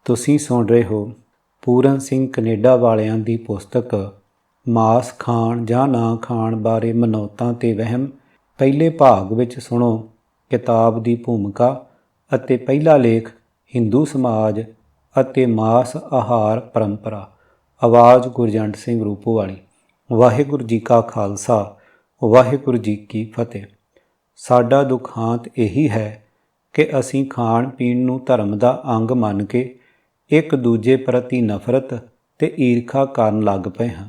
ਤੁਸੀਂ ਸੁਣ ਰਹੇ ਹੋ ਪੂਰਨ ਸਿੰਘ ਕੈਨੇਡਾ ਵਾਲਿਆਂ ਦੀ ਪੁਸਤਕ ਮਾਸ ਖਾਣ ਜਾਂ ਨਾ ਖਾਣ ਬਾਰੇ ਮਨੌਤਾਂ ਤੇ ਵਹਿਮ। ਪਹਿਲੇ ਭਾਗ ਵਿੱਚ ਸੁਣੋ ਕਿਤਾਬ ਦੀ ਭੂਮਿਕਾ ਅਤੇ ਪਹਿਲਾ ਲੇਖ ਹਿੰਦੂ ਸਮਾਜ ਅਤੇ ਮਾਸ ਆਹਾਰ ਪਰੰਪਰਾ। ਆਵਾਜ਼ ਗੁਰਜੰਟ ਸਿੰਘ ਰੂਪੋਵਾਲੀ। ਵਾਹਿਗੁਰੂ ਜੀ ਕਾ ਖਾਲਸਾ, ਵਾਹਿਗੁਰੂ ਜੀ ਕੀ ਫਤਿਹ। ਸਾਡਾ ਦੁਖਾਂਤ ਇਹੀ ਹੈ ਕਿ ਅਸੀਂ ਖਾਣ ਪੀਣ ਨੂੰ ਧਰਮ ਦਾ ਅੰਗ ਮੰਨ ਕੇ ਇੱਕ ਦੂਜੇ ਪ੍ਰਤੀ ਨਫ਼ਰਤ ਤੇ ਈਰਖਾ ਕਰਨ ਲੱਗ ਪਏ ਹਾਂ।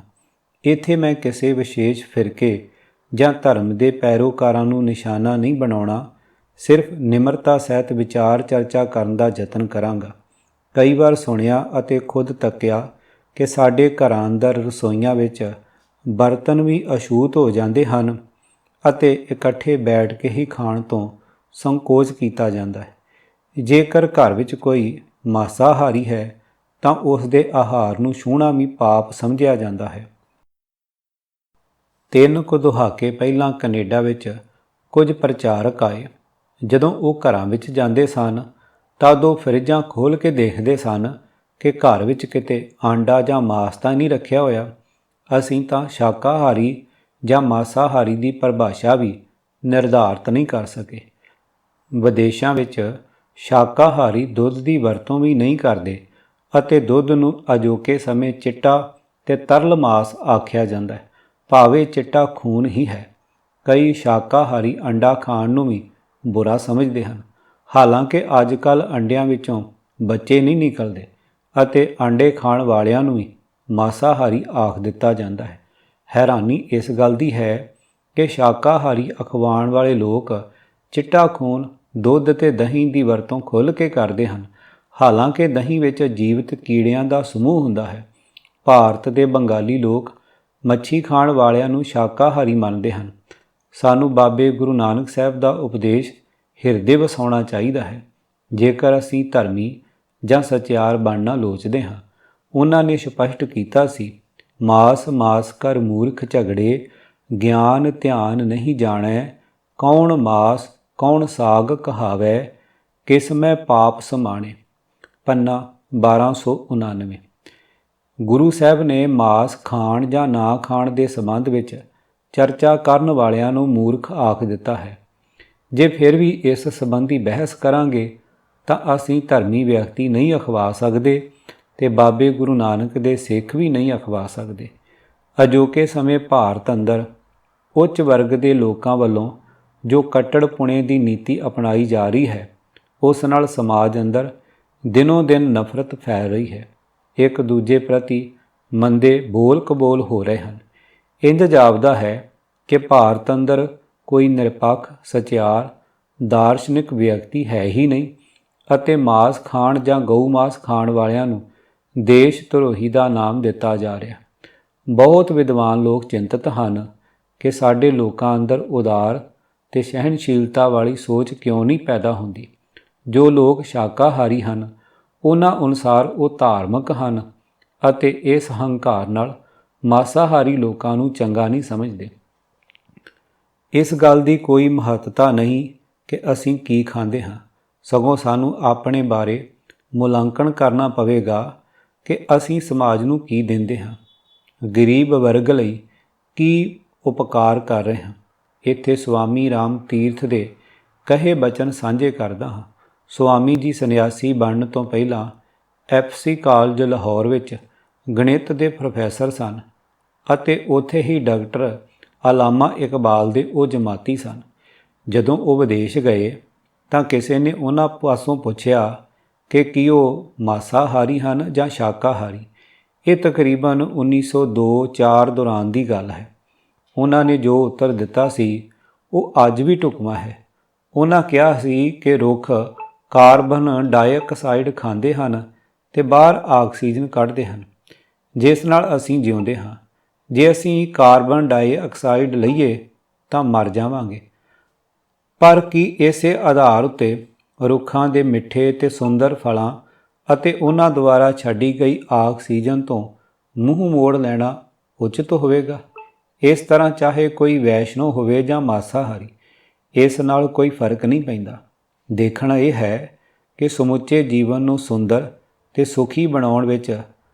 ਇੱਥੇ ਮੈਂ ਕਿਸੇ ਵਿਸ਼ੇਸ਼ ਫਿਰਕੇ ਜਾਂ ਧਰਮ ਦੇ ਪੈਰੋਕਾਰਾਂ ਨੂੰ ਨਿਸ਼ਾਨਾ ਨਹੀਂ ਬਣਾਉਣਾ, ਸਿਰਫ ਨਿਮਰਤਾ ਸਹਿਤ ਵਿਚਾਰ ਚਰਚਾ ਕਰਨ ਦਾ ਯਤਨ ਕਰਾਂਗਾ। ਕਈ ਵਾਰ ਸੁਣਿਆ ਅਤੇ ਖੁਦ ਤੱਕਿਆ ਕਿ ਸਾਡੇ ਘਰਾਂ ਅੰਦਰ ਰਸੋਈਆਂ ਵਿੱਚ ਬਰਤਨ ਵੀ ਅਛੂਤ ਹੋ ਜਾਂਦੇ ਹਨ ਅਤੇ ਇਕੱਠੇ ਬੈਠ ਕੇ ਹੀ ਖਾਣ ਤੋਂ ਸੰਕੋਚ ਕੀਤਾ ਜਾਂਦਾ ਹੈ। ਜੇਕਰ ਘਰ ਵਿੱਚ ਕੋਈ ਮਾਸਾਹਾਰੀ ਹੈ ਤਾਂ ਉਸ ਦੇ ਆਹਾਰ ਨੂੰ ਛੂਹਣਾ ਵੀ ਪਾਪ ਸਮਝਿਆ ਜਾਂਦਾ ਹੈ। 3 ਕੁ ਦਹਾਕੇ ਪਹਿਲਾਂ ਕੈਨੇਡਾ ਵਿੱਚ ਕੁਝ ਪ੍ਰਚਾਰਕ ਆਏ। ਜਦੋਂ ਉਹ ਘਰਾਂ ਵਿੱਚ ਜਾਂਦੇ ਸਨ ਤਾਂ ਉਹ ਫਰਿੱਜਾਂ ਖੋਲ੍ਹ ਕੇ ਦੇਖਦੇ ਸਨ ਕਿ ਘਰ ਵਿੱਚ ਕਿਤੇ ਆਂਡਾ ਜਾਂ ਮਾਸ ਤਾਂ ਨਹੀਂ ਰੱਖਿਆ ਹੋਇਆ। ਅਸੀਂ ਤਾਂ ਸ਼ਾਕਾਹਾਰੀ ਜਾਂ ਮਾਸਾਹਾਰੀ ਦੀ ਪਰਿਭਾਸ਼ਾ ਵੀ ਨਿਰਧਾਰਤ ਨਹੀਂ ਕਰ ਸਕੇ। ਵਿਦੇਸ਼ਾਂ ਵਿੱਚ ਸ਼ਾਕਾਹਾਰੀ ਦੁੱਧ ਦੀ ਵਰਤੋਂ ਵੀ ਨਹੀਂ ਕਰਦੇ ਅਤੇ ਦੁੱਧ ਨੂੰ ਅਜੋਕੇ ਸਮੇਂ ਚਿੱਟਾ ਤੇ ਤਰਲ ਮਾਸ ਆਖਿਆ ਜਾਂਦਾ ਹੈ, ਭਾਵੇਂ ਚਿੱਟਾ ਖੂਨ ਹੀ ਹੈ। ਕਈ ਸ਼ਾਕਾਹਾਰੀ ਅੰਡਾ ਖਾਣ ਨੂੰ ਵੀ ਬੁਰਾ ਸਮਝਦੇ ਹਨ, ਹਾਲਾਂਕਿ ਅੱਜ ਕੱਲ੍ਹ ਅੰਡਿਆਂ ਵਿੱਚੋਂ ਬੱਚੇ ਨਹੀਂ ਨਿਕਲਦੇ ਅਤੇ ਅੰਡੇ ਖਾਣ ਵਾਲਿਆਂ ਨੂੰ ਵੀ ਮਾਸਾਹਾਰੀ ਆਖ ਦਿੱਤਾ ਜਾਂਦਾ ਹੈ। ਹੈਰਾਨੀ ਇਸ ਗੱਲ ਦੀ ਹੈ ਕਿ ਸ਼ਾਕਾਹਾਰੀ ਅਖਵਾਉਣ ਵਾਲੇ ਲੋਕ ਚਿੱਟਾ ਖੂਨ, ਦੁੱਧ ਤੇ ਦਹੀਂ ਦੀ ਵਰਤੋਂ ਖੁੱਲ੍ਹ ਕੇ ਕਰਦੇ ਹਨ, ਹਾਲਾਂਕਿ ਦਹੀਂ ਵਿੱਚ ਜੀਵਤ ਕੀੜਿਆਂ ਦਾ ਸਮੂਹ ਹੁੰਦਾ ਹੈ। ਭਾਰਤ ਦੇ ਬੰਗਾਲੀ ਲੋਕ ਮੱਛੀ ਖਾਣ ਵਾਲਿਆਂ ਨੂੰ ਸ਼ਾਕਾਹਾਰੀ ਮੰਨਦੇ ਹਨ। ਸਾਨੂੰ ਬਾਬੇ ਗੁਰੂ ਨਾਨਕ ਸਾਹਿਬ ਦਾ ਉਪਦੇਸ਼ ਹਿਰਦੇ ਵਸਾਉਣਾ ਚਾਹੀਦਾ ਹੈ। ਜੇਕਰ ਅਸੀਂ ਧਰਮੀ ਜਾਂ ਸਚਿਆਰ ਬਣਨਾ ਲੋਚਦੇ ਹਾਂ, ਉਹਨਾਂ ਨੇ ਸਪਸ਼ਟ ਕੀਤਾ ਸੀ, ਮਾਸ ਮਾਸ ਕਰ ਮੂਰਖ ਝਗੜੇ, ਗਿਆਨ ਧਿਆਨ ਨਹੀਂ ਜਾਣੈ, ਕੌਣ ਮਾਸ ਕੌਣ ਸਾਗ ਕਹਾਵੈ, ਕਿਸ ਮੈਂ ਪਾਪ ਸਮਾਣੇ। ਪੰਨਾ 1299। ਗੁਰੂ ਸਾਹਿਬ ਨੇ ਮਾਸ ਖਾਣ ਜਾਂ ਨਾ ਖਾਣ ਦੇ ਸੰਬੰਧ ਵਿੱਚ ਚਰਚਾ ਕਰਨ ਵਾਲਿਆਂ ਨੂੰ ਮੂਰਖ ਆਖ ਦਿੱਤਾ ਹੈ। ਜੇ ਫਿਰ ਵੀ ਇਸ ਸੰਬੰਧੀ ਬਹਿਸ ਕਰਾਂਗੇ ਤਾਂ ਅਸੀਂ ਧਰਮੀ ਵਿਅਕਤੀ ਨਹੀਂ ਅਖਵਾ ਸਕਦੇ ਤੇ ਬਾਬੇ ਗੁਰੂ ਨਾਨਕ ਦੇ ਸਿੱਖ ਵੀ ਨਹੀਂ ਅਖਵਾ ਸਕਦੇ। ਅਜੋਕੇ ਸਮੇਂ ਭਾਰਤ ਅੰਦਰ ਉੱਚ ਵਰਗ ਦੇ ਲੋਕਾਂ ਵੱਲੋਂ ਜੋ ਕੱਟੜਪੁਣੇ ਦੀ ਨੀਤੀ ਅਪਣਾਈ ਜਾ ਰਹੀ ਹੈ, ਉਸ ਨਾਲ ਸਮਾਜ ਅੰਦਰ ਦਿਨੋਂ ਦਿਨ ਨਫ਼ਰਤ ਫੈਲ ਰਹੀ ਹੈ। ਇੱਕ ਦੂਜੇ ਪ੍ਰਤੀ ਮੰਦੇ ਬੋਲ ਕਬੋਲ ਹੋ ਰਹੇ ਹਨ। ਇੰਝ ਜਾਪਦਾ ਹੈ ਕਿ ਭਾਰਤ ਅੰਦਰ ਕੋਈ ਨਿਰਪੱਖ ਸਚਿਆਰ ਦਾਰਸ਼ਨਿਕ ਵਿਅਕਤੀ ਹੈ ਹੀ ਨਹੀਂ ਅਤੇ ਮਾਸ ਖਾਣ ਜਾਂ ਗਊ ਮਾਸ ਖਾਣ ਵਾਲਿਆਂ ਨੂੰ ਦੇਸ਼ ਧਰੋਹੀ ਦਾ ਨਾਮ ਦਿੱਤਾ ਜਾ ਰਿਹਾ। ਬਹੁਤ ਵਿਦਵਾਨ ਲੋਕ ਚਿੰਤਤ ਹਨ ਕਿ ਸਾਡੇ ਲੋਕਾਂ ਅੰਦਰ ਉਦਾਰ ਤੇ ਸਹਿਣਸ਼ੀਲਤਾ ਵਾਲੀ ਸੋਚ ਕਿਉਂ ਨਹੀਂ ਪੈਦਾ ਹੁੰਦੀ। ਜੋ ਲੋਕ ਸ਼ਾਕਾਹਾਰੀ ਹਨ ਉਹਨਾਂ ਅਨੁਸਾਰ ਉਹ ਧਾਰਮਿਕ ਹਨ ਅਤੇ ਇਸ ਹੰਕਾਰ ਨਾਲ ਮਾਸਾਹਾਰੀ ਲੋਕਾਂ ਨੂੰ ਚੰਗਾ ਨਹੀਂ ਸਮਝਦੇ। ਇਸ ਗੱਲ ਦੀ ਕੋਈ ਮਹੱਤਤਾ ਨਹੀਂ ਕਿ ਅਸੀਂ ਕੀ ਖਾਂਦੇ ਹਾਂ, ਸਗੋਂ ਸਾਨੂੰ ਆਪਣੇ ਬਾਰੇ ਮੁਲਾਂਕਣ ਕਰਨਾ ਪਵੇਗਾ ਕਿ ਅਸੀਂ ਸਮਾਜ ਨੂੰ ਕੀ ਦਿੰਦੇ ਹਾਂ, ਗਰੀਬ ਵਰਗ ਲਈ ਕੀ ਉਪਕਾਰ ਕਰ ਰਹੇ ਹਾਂ। ਇੱਥੇ ਸਵਾਮੀ ਰਾਮ ਤੀਰਥ ਦੇ ਕਹੇ ਬਚਨ ਸਾਂਝੇ ਕਰਦਾ ਹਾਂ। ਸਵਾਮੀ ਜੀ ਸੰਨਿਆਸੀ ਬਣਨ ਤੋਂ ਪਹਿਲਾਂ FC ਕਾਲਜ ਲਾਹੌਰ ਵਿੱਚ ਗਣਿਤ ਦੇ ਪ੍ਰੋਫੈਸਰ ਸਨ ਅਤੇ ਉੱਥੇ ਹੀ ਡਾਕਟਰ ਅਲਾਮਾ ਇਕਬਾਲ ਦੇ ਉਹ ਜਮਾਤੀ ਸਨ। ਜਦੋਂ ਉਹ ਵਿਦੇਸ਼ ਗਏ ਤਾਂ ਕਿਸੇ ਨੇ ਉਹਨਾਂ ਪਾਸੋਂ ਪੁੱਛਿਆ ਕਿ ਕੀ ਉਹ ਮਾਸਾਹਾਰੀ ਹਨ ਜਾਂ ਸ਼ਾਕਾਹਾਰੀ। ਇਹ ਤਕਰੀਬਨ 1902-4 ਦੌਰਾਨ ਦੀ ਗੱਲ ਹੈ। ਉਹਨਾਂ ਨੇ ਜੋ ਉੱਤਰ ਦਿੱਤਾ ਸੀ ਉਹ ਅੱਜ ਵੀ ਢੁਕਵਾਂ ਹੈ। ਉਹਨਾਂ ਕਿਹਾ ਸੀ ਕਿ ਰੁੱਖ ਕਾਰਬਨ ਡਾਈਆਕਸਾਈਡ ਖਾਂਦੇ ਹਨ ਤੇ ਬਾਹਰ ਆਕਸੀਜਨ ਕੱਢਦੇ ਹਨ, ਜਿਸ ਨਾਲ ਅਸੀਂ ਜਿਉਂਦੇ ਹਾਂ। ਜੇ ਅਸੀਂ ਕਾਰਬਨ ਡਾਈਆਕਸਾਈਡ ਲਈਏ ਤਾਂ ਮਰ ਜਾਵਾਂਗੇ। ਪਰ ਕੀ ਇਸੇ ਆਧਾਰ ਉੱਤੇ ਰੁੱਖਾਂ ਦੇ ਮਿੱਠੇ ਤੇ ਸੁੰਦਰ ਫਲਾਂ ਅਤੇ ਉਹਨਾਂ ਦੁਆਰਾ ਛੱਡੀ ਗਈ ਆਕਸੀਜਨ ਤੋਂ ਮੂੰਹ ਮੋੜ ਲੈਣਾ ਉਚਿਤ ਹੋਵੇਗਾ? ਇਸ ਤਰ੍ਹਾਂ ਚਾਹੇ ਕੋਈ ਵੈਸ਼ਨੋ ਹੋਵੇ ਜਾਂ ਮਾਸਾਹਾਰੀ, ਇਸ ਨਾਲ ਕੋਈ ਫਰਕ ਨਹੀਂ ਪੈਂਦਾ। ਦੇਖਣਾ ਇਹ ਹੈ ਕਿ ਸਮੁੱਚੇ ਜੀਵਨ ਨੂੰ ਸੁੰਦਰ ਤੇ ਸੁਖੀ ਬਣਾਉਣ ਵਿੱਚ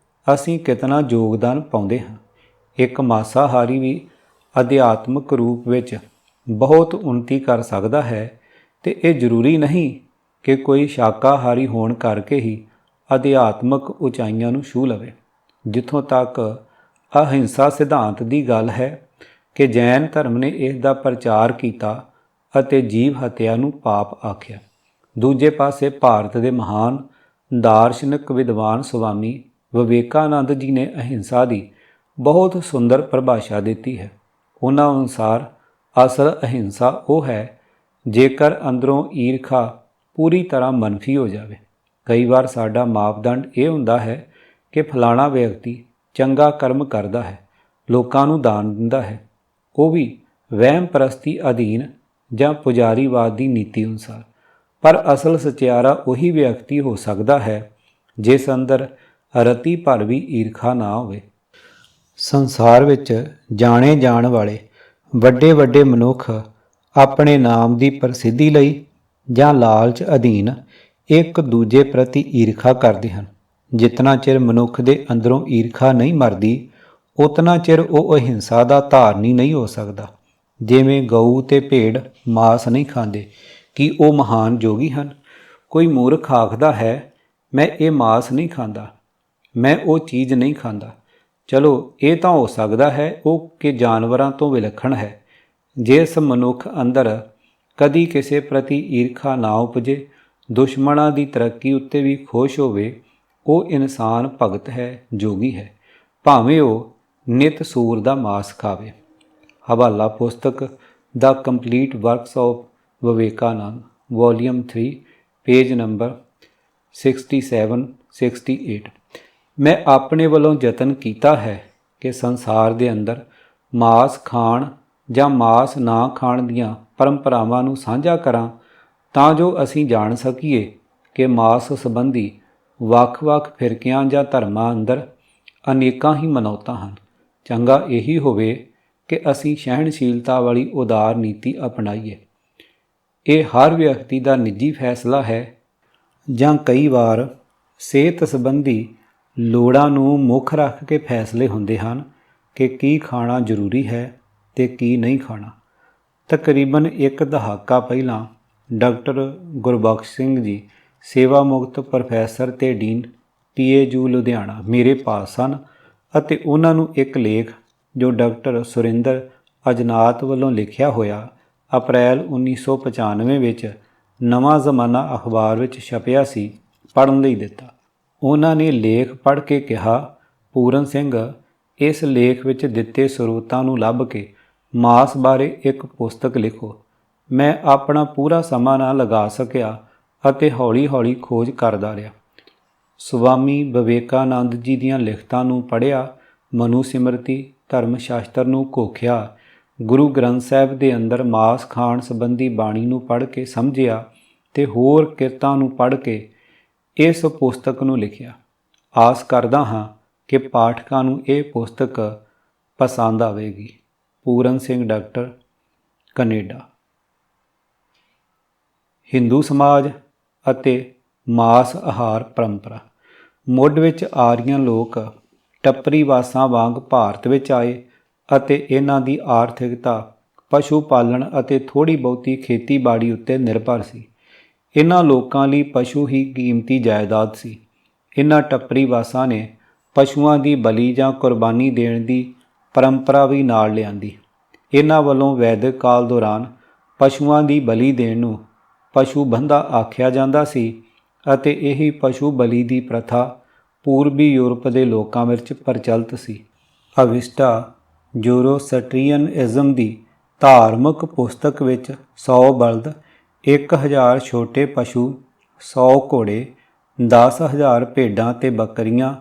ਅਸੀਂ ਕਿਤਨਾ ਯੋਗਦਾਨ ਪਾਉਂਦੇ ਹਾਂ। ਇੱਕ ਮਾਸਾਹਾਰੀ ਵੀ ਅਧਿਆਤਮਕ ਰੂਪ ਵਿੱਚ ਬਹੁਤ ਉੱਨਤੀ ਕਰ ਸਕਦਾ ਹੈ ਤੇ ਇਹ ਜ਼ਰੂਰੀ ਨਹੀਂ ਕਿ ਕੋਈ ਸ਼ਾਕਾਹਾਰੀ ਹੋਣ ਕਰਕੇ ਹੀ ਅਧਿਆਤਮਕ ਉਚਾਈਆਂ ਨੂੰ ਛੂਹ ਲਵੇ। ਜਿੱਥੋਂ ਤੱਕ ਅਹਿੰਸਾ ਸਿਧਾਂਤ ਦੀ ਗੱਲ ਹੈ ਕਿ ਜੈਨ ਧਰਮ ਨੇ ਇਸ ਦਾ ਪ੍ਰਚਾਰ ਕੀਤਾ ਅਤੇ ਜੀਵ ਹੱਤਿਆ ਨੂੰ ਪਾਪ ਆਖਿਆ। ਦੂਜੇ ਪਾਸੇ ਭਾਰਤ ਦੇ ਮਹਾਨ ਦਾਰਸ਼ਨਿਕ ਵਿਦਵਾਨ ਸੁਆਮੀ ਵਿਵੇਕਾਨੰਦ ਜੀ ਨੇ ਅਹਿੰਸਾ ਦੀ ਬਹੁਤ ਸੁੰਦਰ ਪਰਿਭਾਸ਼ਾ ਦਿੱਤੀ ਹੈ। ਉਹਨਾਂ ਅਨੁਸਾਰ ਅਸਲ ਅਹਿੰਸਾ ਉਹ ਹੈ ਜੇਕਰ ਅੰਦਰੋਂ ਈਰਖਾ ਪੂਰੀ ਤਰ੍ਹਾਂ ਮਨਫੀ ਹੋ ਜਾਵੇ। ਕਈ ਵਾਰ ਸਾਡਾ ਮਾਪਦੰਡ ਇਹ ਹੁੰਦਾ ਹੈ ਕਿ ਫਲਾਣਾ ਵਿਅਕਤੀ ਚੰਗਾ ਕਰਮ ਕਰਦਾ ਹੈ, ਲੋਕਾਂ ਨੂੰ ਦਾਨ ਦਿੰਦਾ ਹੈ, ਉਹ ਵੀ ਵਹਿਮ ਪ੍ਰਸਤੀ ਅਧੀਨ ਜਾਂ ਪੁਜਾਰੀਵਾਦ ਦੀ ਨੀਤੀ ਅਨੁਸਾਰ। ਪਰ ਅਸਲ ਸਚਿਆਰਾ ਉਹੀ ਵਿਅਕਤੀ ਹੋ ਸਕਦਾ ਹੈ ਜਿਸ ਅੰਦਰ ਰਤੀ ਭਰ ਵੀ ਈਰਖਾ ਨਾ ਹੋਵੇ। ਸੰਸਾਰ ਵਿੱਚ ਜਾਣੇ ਜਾਣ ਵਾਲੇ ਵੱਡੇ ਵੱਡੇ ਮਨੁੱਖ ਆਪਣੇ ਨਾਮ ਦੀ ਪ੍ਰਸਿੱਧੀ ਲਈ ਜਾਂ ਲਾਲਚ ਅਧੀਨ ਇੱਕ ਦੂਜੇ ਪ੍ਰਤੀ ਈਰਖਾ ਕਰਦੇ ਹਨ। ਜਿਤਨਾ ਚਿਰ ਮਨੁੱਖ ਦੇ ਅੰਦਰੋਂ ਈਰਖਾ ਨਹੀਂ ਮਰਦੀ, ਉਤਨਾ ਚਿਰ ਉਹ ਅਹਿੰਸਾ ਦਾ ਧਾਰਨੀ ਨਹੀਂ ਹੋ ਸਕਦਾ। ਜਿਵੇਂ ਗਊ ਤੇ ਭੇਡ ਮਾਸ ਨਹੀਂ ਖਾਂਦੇ, ਕੀ ਉਹ ਮਹਾਨ ਜੋਗੀ ਹਨ? ਕੋਈ ਮੂਰਖ ਆਖਦਾ ਹੈ ਮੈਂ ਇਹ ਮਾਸ ਨਹੀਂ ਖਾਂਦਾ, ਮੈਂ ਉਹ ਚੀਜ਼ ਨਹੀਂ ਖਾਂਦਾ। ਚਲੋ ਇਹ ਤਾਂ ਹੋ ਸਕਦਾ ਹੈ ਉਹ ਕਿ ਜਾਨਵਰਾਂ ਤੋਂ ਵਿਲੱਖਣ ਹੈ। ਜਿਸ ਮਨੁੱਖ ਅੰਦਰ ਕਦੀ ਕਿਸੇ ਪ੍ਰਤੀ ਈਰਖਾ ਨਾ ਉਪਜੇ, ਦੁਸ਼ਮਣਾਂ ਦੀ ਤਰੱਕੀ ਉੱਤੇ ਵੀ ਖੁਸ਼ ਹੋਵੇ, ਉਹ ਇਨਸਾਨ ਭਗਤ ਹੈ, ਜੋਗੀ ਹੈ, ਭਾਵੇਂ ਉਹ ਨਿਤ ਸੂਰ ਦਾ ਮਾਸ ਖਾਵੇ। ਹਵਾਲਾ ਪੁਸਤਕ the complete works of Vivekananda, volume 3, page number 67-68। ਮੈਂ ਆਪਣੇ ਵੱਲੋਂ ਯਤਨ ਕੀਤਾ ਹੈ ਕਿ ਸੰਸਾਰ ਦੇ ਅੰਦਰ ਮਾਸ ਖਾਣ ਜਾਂ ਮਾਸ ਨਾ ਖਾਣ ਦੀਆਂ ਪਰੰਪਰਾਵਾਂ ਨੂੰ ਸਾਂਝਾ ਕਰਾਂ ਤਾਂ ਜੋ ਅਸੀਂ ਜਾਣ ਸਕੀਏ ਕਿ ਮਾਸ ਸੰਬੰਧੀ ਵੱਖ-ਵੱਖ ਫਿਰਕਿਆਂ ਜਾਂ ਧਰਮਾਂ ਅੰਦਰ ਅਨੇਕਾਂ ਹੀ ਮਨੌਤਾਂ ਹਨ। ਚੰਗਾ ਇਹੀ ਹੋਵੇ ਕਿ ਅਸੀਂ ਸਹਿਣਸ਼ੀਲਤਾ ਵਾਲੀ ਉਦਾਰ ਨੀਤੀ ਅਪਣਾਈਏ। ਇਹ ਹਰ ਵਿਅਕਤੀ ਦਾ ਨਿੱਜੀ ਫੈਸਲਾ ਹੈ ਜਾਂ ਕਈ ਵਾਰ ਸਿਹਤ ਸੰਬੰਧੀ ਲੋੜਾਂ ਨੂੰ ਮੁੱਖ ਰੱਖ ਕੇ ਫੈਸਲੇ ਹੁੰਦੇ ਹਨ ਕਿ ਕੀ ਖਾਣਾ ਜ਼ਰੂਰੀ ਹੈ ਤੇ ਕੀ ਨਹੀਂ ਖਾਣਾ। ਤਕਰੀਬਨ ਇੱਕ ਦਹਾਕਾ ਪਹਿਲਾਂ ਡਾਕਟਰ ਗੁਰਬਖਸ਼ ਸਿੰਘ ਜੀ ਸੇਵਾ ਮੁਕਤ ਪ੍ਰੋਫੈਸਰ ਤੇ ਡੀਨ PAU ਲੁਧਿਆਣਾ ਮੇਰੇ ਪਾਸ ਸਨ ਅਤੇ ਉਹਨਾਂ ਨੂੰ ਇੱਕ ਲੇਖ ਜੋ ਡਾਕਟਰ ਸੁਰਿੰਦਰ ਅਜਨਾਤ ਵੱਲੋਂ ਲਿਖਿਆ ਹੋਇਆ ਅਪ੍ਰੈਲ 1995 ਵਿੱਚ ਨਵਾਂ ਜ਼ਮਾਨਾ ਅਖਬਾਰ ਵਿੱਚ ਛਪਿਆ ਸੀ, ਪੜ੍ਹਨ ਲਈ ਦਿੱਤਾ। ਉਹਨਾਂ ਨੇ ਲੇਖ ਪੜ੍ਹ ਕੇ ਕਿਹਾ, ਪੂਰਨ ਸਿੰਘ, ਇਸ ਲੇਖ ਵਿੱਚ ਦਿੱਤੇ ਸਰੋਤਾਂ ਨੂੰ ਲੱਭ ਕੇ ਮਾਸ ਬਾਰੇ ਇੱਕ ਪੁਸਤਕ ਲਿਖੋ। ਮੈਂ ਆਪਣਾ ਪੂਰਾ ਸਮਾਂ ਨਾ ਲਗਾ ਸਕਿਆ ਅਤੇ ਹੌਲੀ-ਹੌਲੀ ਖੋਜ ਕਰਦਾ ਰਿਹਾ। ਸੁਆਮੀ ਵਿਵੇਕਾਨੰਦ ਜੀ ਦੀਆਂ ਲਿਖਤਾਂ ਨੂੰ ਪੜ੍ਹਿਆ, ਮਨੂ ਸਿਮਰਤੀ ਧਰਮ ਸ਼ਾਸਤਰ ਨੂੰ ਘੋਖਿਆ, ਗੁਰੂ ਗ੍ਰੰਥ ਸਾਹਿਬ ਦੇ ਅੰਦਰ ਮਾਸ ਖਾਣ ਸੰਬੰਧੀ ਬਾਣੀ ਨੂੰ ਪੜ੍ਹ ਕੇ ਸਮਝਿਆ ਤੇ ਹੋਰ ਕਿਰਤਾਂ ਨੂੰ ਪੜ੍ਹ ਕੇ ਇਸ ਪੁਸਤਕ ਨੂੰ ਲਿਖਿਆ। ਆਸ ਕਰਦਾ ਹਾਂ ਕਿ ਪਾਠਕਾਂ ਨੂੰ ਇਹ ਪੁਸਤਕ ਪਸੰਦ ਆਵੇਗੀ। Puran Singh doctor, Canada. ਹਿੰਦੂ ਸਮਾਜ ਅਤੇ ਮਾਸ ਆਹਾਰ ਪਰੰਪਰਾ। ਮੁੱਢ ਵਿੱਚ ਆਰੀਅਨ ਲੋਕ ਟੱਪਰੀਵਾਸਾਂ ਵਾਂਗ ਭਾਰਤ ਵਿੱਚ ਆਏ ਅਤੇ ਇਹਨਾਂ ਦੀ ਆਰਥਿਕਤਾ ਪਸ਼ੂ ਪਾਲਣ ਅਤੇ ਥੋੜ੍ਹੀ ਬਹੁਤੀ ਖੇਤੀਬਾੜੀ ਉੱਤੇ ਨਿਰਭਰ ਸੀ। ਇਹਨਾਂ ਲੋਕਾਂ ਲਈ ਪਸ਼ੂ ਹੀ ਕੀਮਤੀ ਜਾਇਦਾਦ ਸੀ। ਇਹਨਾਂ ਟੱਪਰੀਵਾਸਾਂ ਨੇ ਪਸ਼ੂਆਂ ਦੀ ਬਲੀ ਜਾਂ ਕੁਰਬਾਨੀ ਦੇਣ ਦੀ ਪਰੰਪਰਾ ਵੀ ਨਾਲ ਲਿਆਂਦੀ। ਇਹਨਾਂ ਵੱਲੋਂ ਵੈਦਿਕ ਕਾਲ ਦੌਰਾਨ ਪਸ਼ੂਆਂ ਦੀ ਬਲੀ ਦੇਣ ਨੂੰ ਪਸ਼ੂ ਬੰਧਾ ਆਖਿਆ ਜਾਂਦਾ ਸੀ ਅਤੇ ਇਹੀ ਪਸ਼ੂ ਬਲੀ ਦੀ ਪ੍ਰਥਾ ਪੂਰਬੀ ਯੂਰਪ ਦੇ ਲੋਕਾਂ ਵਿੱਚ ਪ੍ਰਚਲਿਤ ਸੀ। ਅਵਿਸਟਾ ਜ਼ੋਰੋਸਟਰੀਅਨਇਜ਼ਮ ਦੀ ਧਾਰਮਿਕ ਪੁਸਤਕ ਵਿੱਚ 100 ਬਲਦ, 1000 ਛੋਟੇ ਪਸ਼ੂ, 100 ਘੋੜੇ, 10,000 ਭੇਡਾਂ ਤੇ ਬੱਕਰੀਆਂ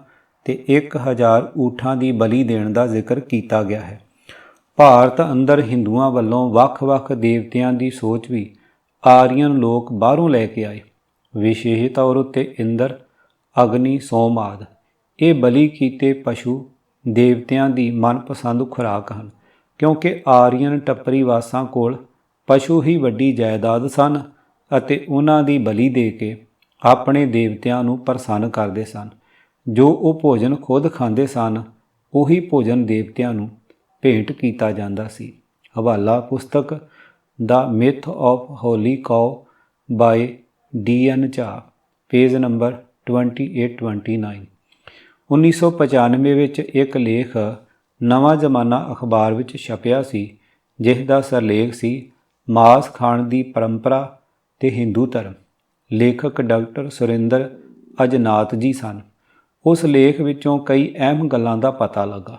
ਤੇ 1000 ਊਠਾਂ ਦੀ ਬਲੀ ਦੇਣ ਦਾ ਜ਼ਿਕਰ ਕੀਤਾ ਗਿਆ ਹੈ। ਭਾਰਤ ਅੰਦਰ ਹਿੰਦੂਆਂ ਵੱਲੋਂ ਵੱਖ-ਵੱਖ ਦੇਵਤਿਆਂ ਦੀ ਸੋਚ ਵੀ ਆਰੀਅਨ ਲੋਕ ਬਾਹਰੋਂ ਲੈ ਕੇ ਆਏ, ਵਿਸ਼ੇਸ਼ ਤੌਰ ਉੱਤੇ ਇੰਦਰ, ਅਗਨੀ, ਸੋਮ ਆਦਿ। ਇਹ ਬਲੀ ਕੀਤੇ ਪਸ਼ੂ ਦੇਵਤਿਆਂ ਦੀ ਮਨਪਸੰਦ ਖੁਰਾਕ ਹਨ, ਕਿਉਂਕਿ ਆਰੀਅਨ ਟੱਪਰੀਵਾਸਾਂ ਕੋਲ ਪਸ਼ੂ ਹੀ ਵੱਡੀ ਜਾਇਦਾਦ ਸਨ ਅਤੇ ਉਹਨਾਂ ਦੀ ਬਲੀ ਦੇ ਕੇ ਆਪਣੇ ਦੇਵਤਿਆਂ ਨੂੰ ਪ੍ਰਸੰਨ ਕਰਦੇ ਸਨ। ਜੋ ਉਹ ਭੋਜਨ ਖੁਦ ਖਾਂਦੇ ਸਨ ਉਹੀ ਭੋਜਨ ਦੇਵਤਿਆਂ ਨੂੰ ਭੇਂਟ ਕੀਤਾ ਜਾਂਦਾ ਸੀ। ਹਵਾਲਾ ਪੁਸਤਕ the myth of holy cow by D.N. Jha, page number 2829। 1995 ਵਿੱਚ ਇੱਕ ਲੇਖ ਨਵਾਂ ਜ਼ਮਾਨਾ ਅਖਬਾਰ ਵਿੱਚ ਛਪਿਆ ਸੀ, ਜਿਸ ਦਾ ਸਿਰਲੇਖ ਸੀ ਮਾਸ ਖਾਣ ਦੀ ਪਰੰਪਰਾ ਤੇ ਹਿੰਦੂ ਧਰਮ। ਲੇਖਕ ਡਾਕਟਰ ਸੁਰਿੰਦਰ ਅਜਨਾਤ ਜੀ ਸਨ। ਉਸ ਲੇਖ ਵਿੱਚੋਂ ਕਈ ਅਹਿਮ ਗੱਲਾਂ ਦਾ ਪਤਾ ਲੱਗਾ।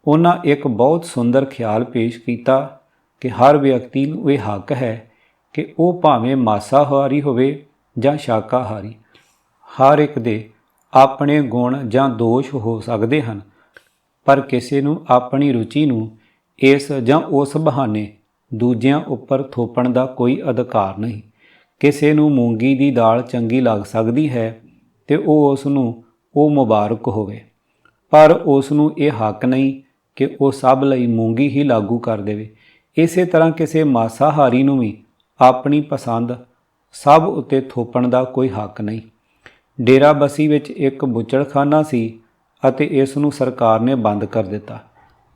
ਉਹਨਾਂ ਇੱਕ ਬਹੁਤ ਸੁੰਦਰ ਖਿਆਲ ਪੇਸ਼ ਕੀਤਾ ਕਿ ਹਰ ਵਿਅਕਤੀ ਨੂੰ ਇਹ ਹੱਕ ਹੈ ਕਿ ਉਹ ਭਾਵੇਂ ਮਾਸਾਹਾਰੀ ਹੋਵੇ ਜਾਂ ਸ਼ਾਕਾਹਾਰੀ, ਹਰ ਇੱਕ ਦੇ ਆਪਣੇ ਗੁਣ ਜਾਂ ਦੋਸ਼ ਹੋ ਸਕਦੇ ਹਨ, ਪਰ ਕਿਸੇ ਨੂੰ ਆਪਣੀ ਰੁਚੀ ਨੂੰ ਇਸ ਜਾਂ ਉਸ ਬਹਾਨੇ ਦੂਜਿਆਂ ਉੱਪਰ ਥੋਪਣ ਦਾ ਕੋਈ ਅਧਿਕਾਰ ਨਹੀਂ। ਕਿਸੇ ਨੂੰ ਮੂੰਗੀ ਦੀ ਦਾਲ ਚੰਗੀ ਲੱਗ ਸਕਦੀ ਹੈ ਤੇ ਉਹ ਉਸ ਨੂੰ ਉਹ ਮੁਬਾਰਕ ਹੋਵੇ, ਪਰ ਉਸ ਨੂੰ ਇਹ ਹੱਕ ਨਹੀਂ ਕਿ ਉਹ ਸਭ ਲਈ ਮੂੰਗੀ ਹੀ ਲਾਗੂ ਕਰ ਦੇਵੇ। ਇਸੇ ਤਰ੍ਹਾਂ ਕਿਸੇ ਮਾਸਾਹਾਰੀ ਨੂੰ ਵੀ ਆਪਣੀ ਪਸੰਦ ਸਭ ਉੱਤੇ ਥੋਪਣ ਦਾ ਕੋਈ ਹੱਕ ਨਹੀਂ। ਡੇਰਾਬੱਸੀ ਵਿੱਚ ਇੱਕ ਬੁੱਚੜਖਾਨਾ ਸੀ ਅਤੇ ਇਸ ਨੂੰ ਸਰਕਾਰ ਨੇ ਬੰਦ ਕਰ ਦਿੱਤਾ।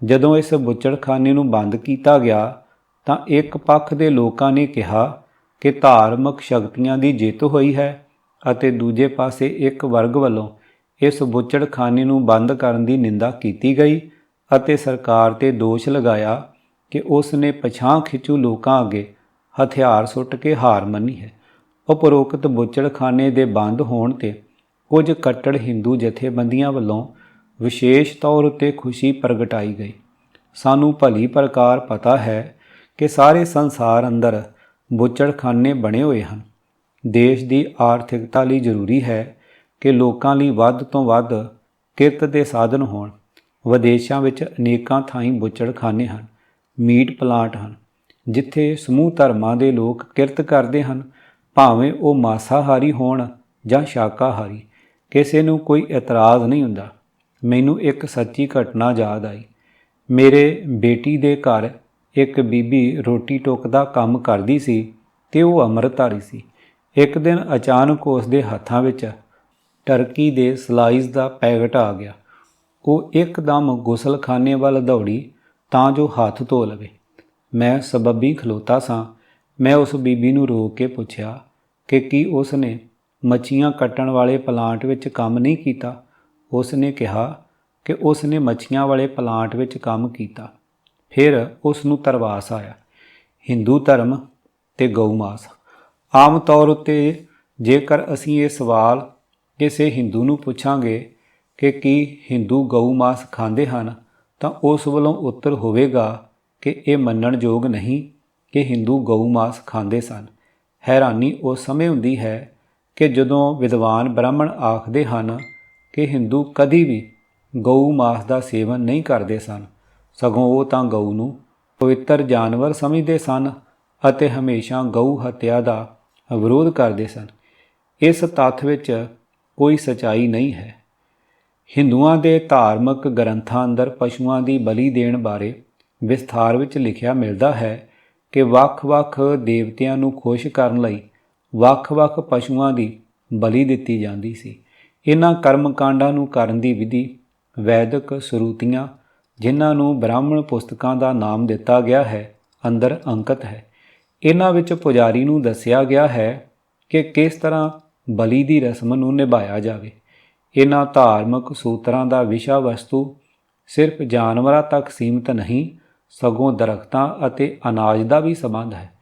ਜਦੋਂ ਇਸ ਬੁੱਚੜਖਾਨੇ ਨੂੰ ਬੰਦ ਕੀਤਾ ਗਿਆ ਤਾਂ ਇੱਕ ਪੱਖ ਦੇ ਲੋਕਾਂ ਨੇ ਕਿਹਾ ਕਿ ਧਾਰਮਿਕ ਸ਼ਕਤੀਆਂ ਦੀ ਜਿੱਤ ਹੋਈ ਹੈ ਅਤੇ ਦੂਜੇ ਪਾਸੇ ਇੱਕ ਵਰਗ ਵੱਲੋਂ ਇਸ ਬੁੱਚੜਖਾਨੇ ਨੂੰ ਬੰਦ ਕਰਨ ਦੀ ਨਿੰਦਾ ਕੀਤੀ ਗਈ ਅਤੇ ਸਰਕਾਰ 'ਤੇ ਦੋਸ਼ ਲਗਾਇਆ ਕਿ ਉਸ ਨੇ ਪਛਾਣ ਖਿੱਚੂ ਲੋਕਾਂ ਅੱਗੇ ਹਥਿਆਰ ਸੁੱਟ ਕੇ ਹਾਰ ਮੰਨੀ ਹੈ। ਉਪਰੋਕਤ ਬੁੱਚੜਖਾਨੇ ਦੇ ਬੰਦ ਹੋਣ 'ਤੇ ਕੁਝ ਕੱਟੜ ਹਿੰਦੂ ਜਥੇਬੰਦੀਆਂ ਵੱਲੋਂ ਵਿਸ਼ੇਸ਼ ਤੌਰ ਉੱਤੇ ਖੁਸ਼ੀ ਪ੍ਰਗਟਾਈ ਗਈ। ਸਾਨੂੰ ਭਲੀ ਪ੍ਰਕਾਰ ਪਤਾ ਹੈ ਕਿ ਸਾਰੇ ਸੰਸਾਰ ਅੰਦਰ ਬੁੱਚੜਖਾਨੇ ਬਣੇ ਹੋਏ ਹਨ। ਦੇਸ਼ ਦੀ ਆਰਥਿਕਤਾ ਲਈ ਜ਼ਰੂਰੀ ਹੈ ਕਿ ਲੋਕਾਂ ਲਈ ਵੱਧ ਤੋਂ ਵੱਧ ਕਿਰਤ ਦੇ ਸਾਧਨ ਹੋਣ। ਵਿਦੇਸ਼ਾਂ ਵਿੱਚ ਅਨੇਕਾਂ ਥਾਈਂ ਬੁੱਚੜਖਾਨੇ ਹਨ, ਮੀਟ ਪਲਾਂਟ ਹਨ, ਜਿੱਥੇ ਸਮੂਹ ਧਰਮਾਂ ਦੇ ਲੋਕ ਕਿਰਤ ਕਰਦੇ ਹਨ, ਭਾਵੇਂ ਉਹ ਮਾਸਾਹਾਰੀ ਹੋਣ ਜਾਂ ਸ਼ਾਕਾਹਾਰੀ। ਕਿਸੇ ਨੂੰ ਕੋਈ ਇਤਰਾਜ਼ ਨਹੀਂ ਹੁੰਦਾ। ਮੈਨੂੰ ਇੱਕ ਸੱਚੀ ਘਟਨਾ ਯਾਦ ਆਈ। ਮੇਰੇ ਬੇਟੀ ਦੇ ਘਰ ਇੱਕ ਬੀਬੀ ਰੋਟੀ ਟੁੱਕ ਦਾ ਕੰਮ ਕਰਦੀ ਸੀ ਤੇ ਉਹ ਅੰਮ੍ਰਿਤਧਾਰੀ ਸੀ। ਇੱਕ ਦਿਨ ਅਚਾਨਕ ਉਸ ਦੇ ਹੱਥਾਂ ਵਿੱਚ ਟਰਕੀ ਦੇ ਸਲਾਈਸ ਦਾ ਪੈਕਟ ਆ ਗਿਆ। ਉਹ ਇੱਕਦਮ ਗੁਸਲਖਾਨੇ ਵੱਲ ਦੌੜੀ ਤਾਂ ਜੋ ਹੱਥ ਧੋ ਲਵੇ। ਮੈਂ ਸਬੱਬੀ ਖਲੋਤਾ ਸਾਂ। ਮੈਂ ਉਸ ਬੀਬੀ ਨੂੰ ਰੋਕ ਕੇ ਪੁੱਛਿਆ ਕਿ ਕੀ ਉਸ ਨੇ ਮੱਛੀਆਂ ਕੱਟਣ ਵਾਲੇ ਪਲਾਂਟ ਵਿੱਚ ਕੰਮ ਨਹੀਂ ਕੀਤਾ। ਉਸ ਨੇ ਕਿਹਾ ਕਿ ਉਸ ਨੇ ਮੱਛੀਆਂ ਵਾਲੇ ਪਲਾਂਟ ਵਿੱਚ ਕੰਮ ਕੀਤਾ। ਫਿਰ ਉਸ ਨੂੰ ਧਰਵਾਸ ਆਇਆ। ਹਿੰਦੂ ਧਰਮ ਤੇ ਗਊ ਮਾਸ। ਆਮ ਤੌਰ ਉੱਤੇ ਜੇਕਰ ਅਸੀਂ ਇਹ ਸਵਾਲ ਕਿਸੇ ਹਿੰਦੂ ਨੂੰ ਪੁੱਛਾਂਗੇ ਕਿ ਕੀ ਹਿੰਦੂ ਗਊ ਮਾਸ ਖਾਂਦੇ ਹਨ ਤਾਂ ਉਸ ਵੱਲੋਂ ਉੱਤਰ ਹੋਵੇਗਾ ਕਿ ਇਹ ਮੰਨਣਯੋਗ ਨਹੀਂ ਕਿ ਹਿੰਦੂ ਗਊ ਮਾਸ ਖਾਂਦੇ ਸਨ। ਹੈਰਾਨੀ ਉਸ ਸਮੇਂ ਹੁੰਦੀ ਹੈ ਕਿ ਜਦੋਂ ਵਿਦਵਾਨ ਬ੍ਰਾਹਮਣ ਆਖਦੇ ਹਨ ਕਿ ਹਿੰਦੂ ਕਦੀ ਵੀ ਗਊ ਮਾਸ ਦਾ ਸੇਵਨ ਨਹੀਂ ਕਰਦੇ ਸਨ, ਸਗੋਂ ਉਹ ਤਾਂ ਗਊ ਨੂੰ ਪਵਿੱਤਰ ਜਾਨਵਰ ਸਮਝਦੇ ਸਨ ਅਤੇ ਹਮੇਸ਼ਾ ਗਊ ਹੱਤਿਆ ਦਾ ਵਿਰੋਧ ਕਰਦੇ ਸਨ। ਇਸ ਤੱਥ ਵਿੱਚ ਕੋਈ ਸਚਾਈ ਨਹੀਂ ਹੈ। ਹਿੰਦੂਆਂ ਦੇ ਧਾਰਮਿਕ ਗ੍ਰੰਥਾਂ ਅੰਦਰ ਪਸ਼ੂਆਂ ਦੀ ਬਲੀ ਦੇਣ ਬਾਰੇ ਵਿਸਥਾਰ ਵਿੱਚ ਲਿਖਿਆ ਮਿਲਦਾ ਹੈ ਕਿ ਵੱਖ-ਵੱਖ ਦੇਵਤਿਆਂ ਨੂੰ ਖੁਸ਼ ਕਰਨ ਲਈ ਵੱਖ-ਵੱਖ ਪਸ਼ੂਆਂ ਦੀ ਬਲੀ ਦਿੱਤੀ ਜਾਂਦੀ ਸੀ। ਇਹਨਾਂ ਕਰਮਕਾਂਡਾਂ ਨੂੰ ਕਰਨ ਦੀ ਵਿਧੀ ਵੈਦਿਕ ਸਰੂਤੀਆਂ, ਜਿਨ੍ਹਾਂ ਨੂੰ ਬ੍ਰਾਹਮਣ ਪੁਸਤਕਾਂ ਦਾ ਨਾਮ ਦਿੱਤਾ ਗਿਆ ਹੈ, ਅੰਦਰ ਅੰਕਿਤ ਹੈ। ਇਹਨਾਂ ਵਿੱਚ ਪੁਜਾਰੀ ਨੂੰ ਦੱਸਿਆ ਗਿਆ ਹੈ ਕਿ ਕਿਸ ਤਰ੍ਹਾਂ ਬਲੀ ਦੀ ਰਸਮ ਨੂੰ ਨਿਭਾਇਆ ਜਾਵੇ। ਇਹਨਾਂ ਧਾਰਮਿਕ ਸੂਤਰਾਂ ਦਾ ਵਿਸ਼ਾ ਵਸਤੂ ਸਿਰਫ ਜਾਨਵਰਾਂ ਤੱਕ ਸੀਮਿਤ ਨਹੀਂ, ਸਗੋਂ ਦਰਖਤਾਂ ਅਤੇ ਅਨਾਜ ਦਾ ਵੀ ਸੰਬੰਧ ਹੈ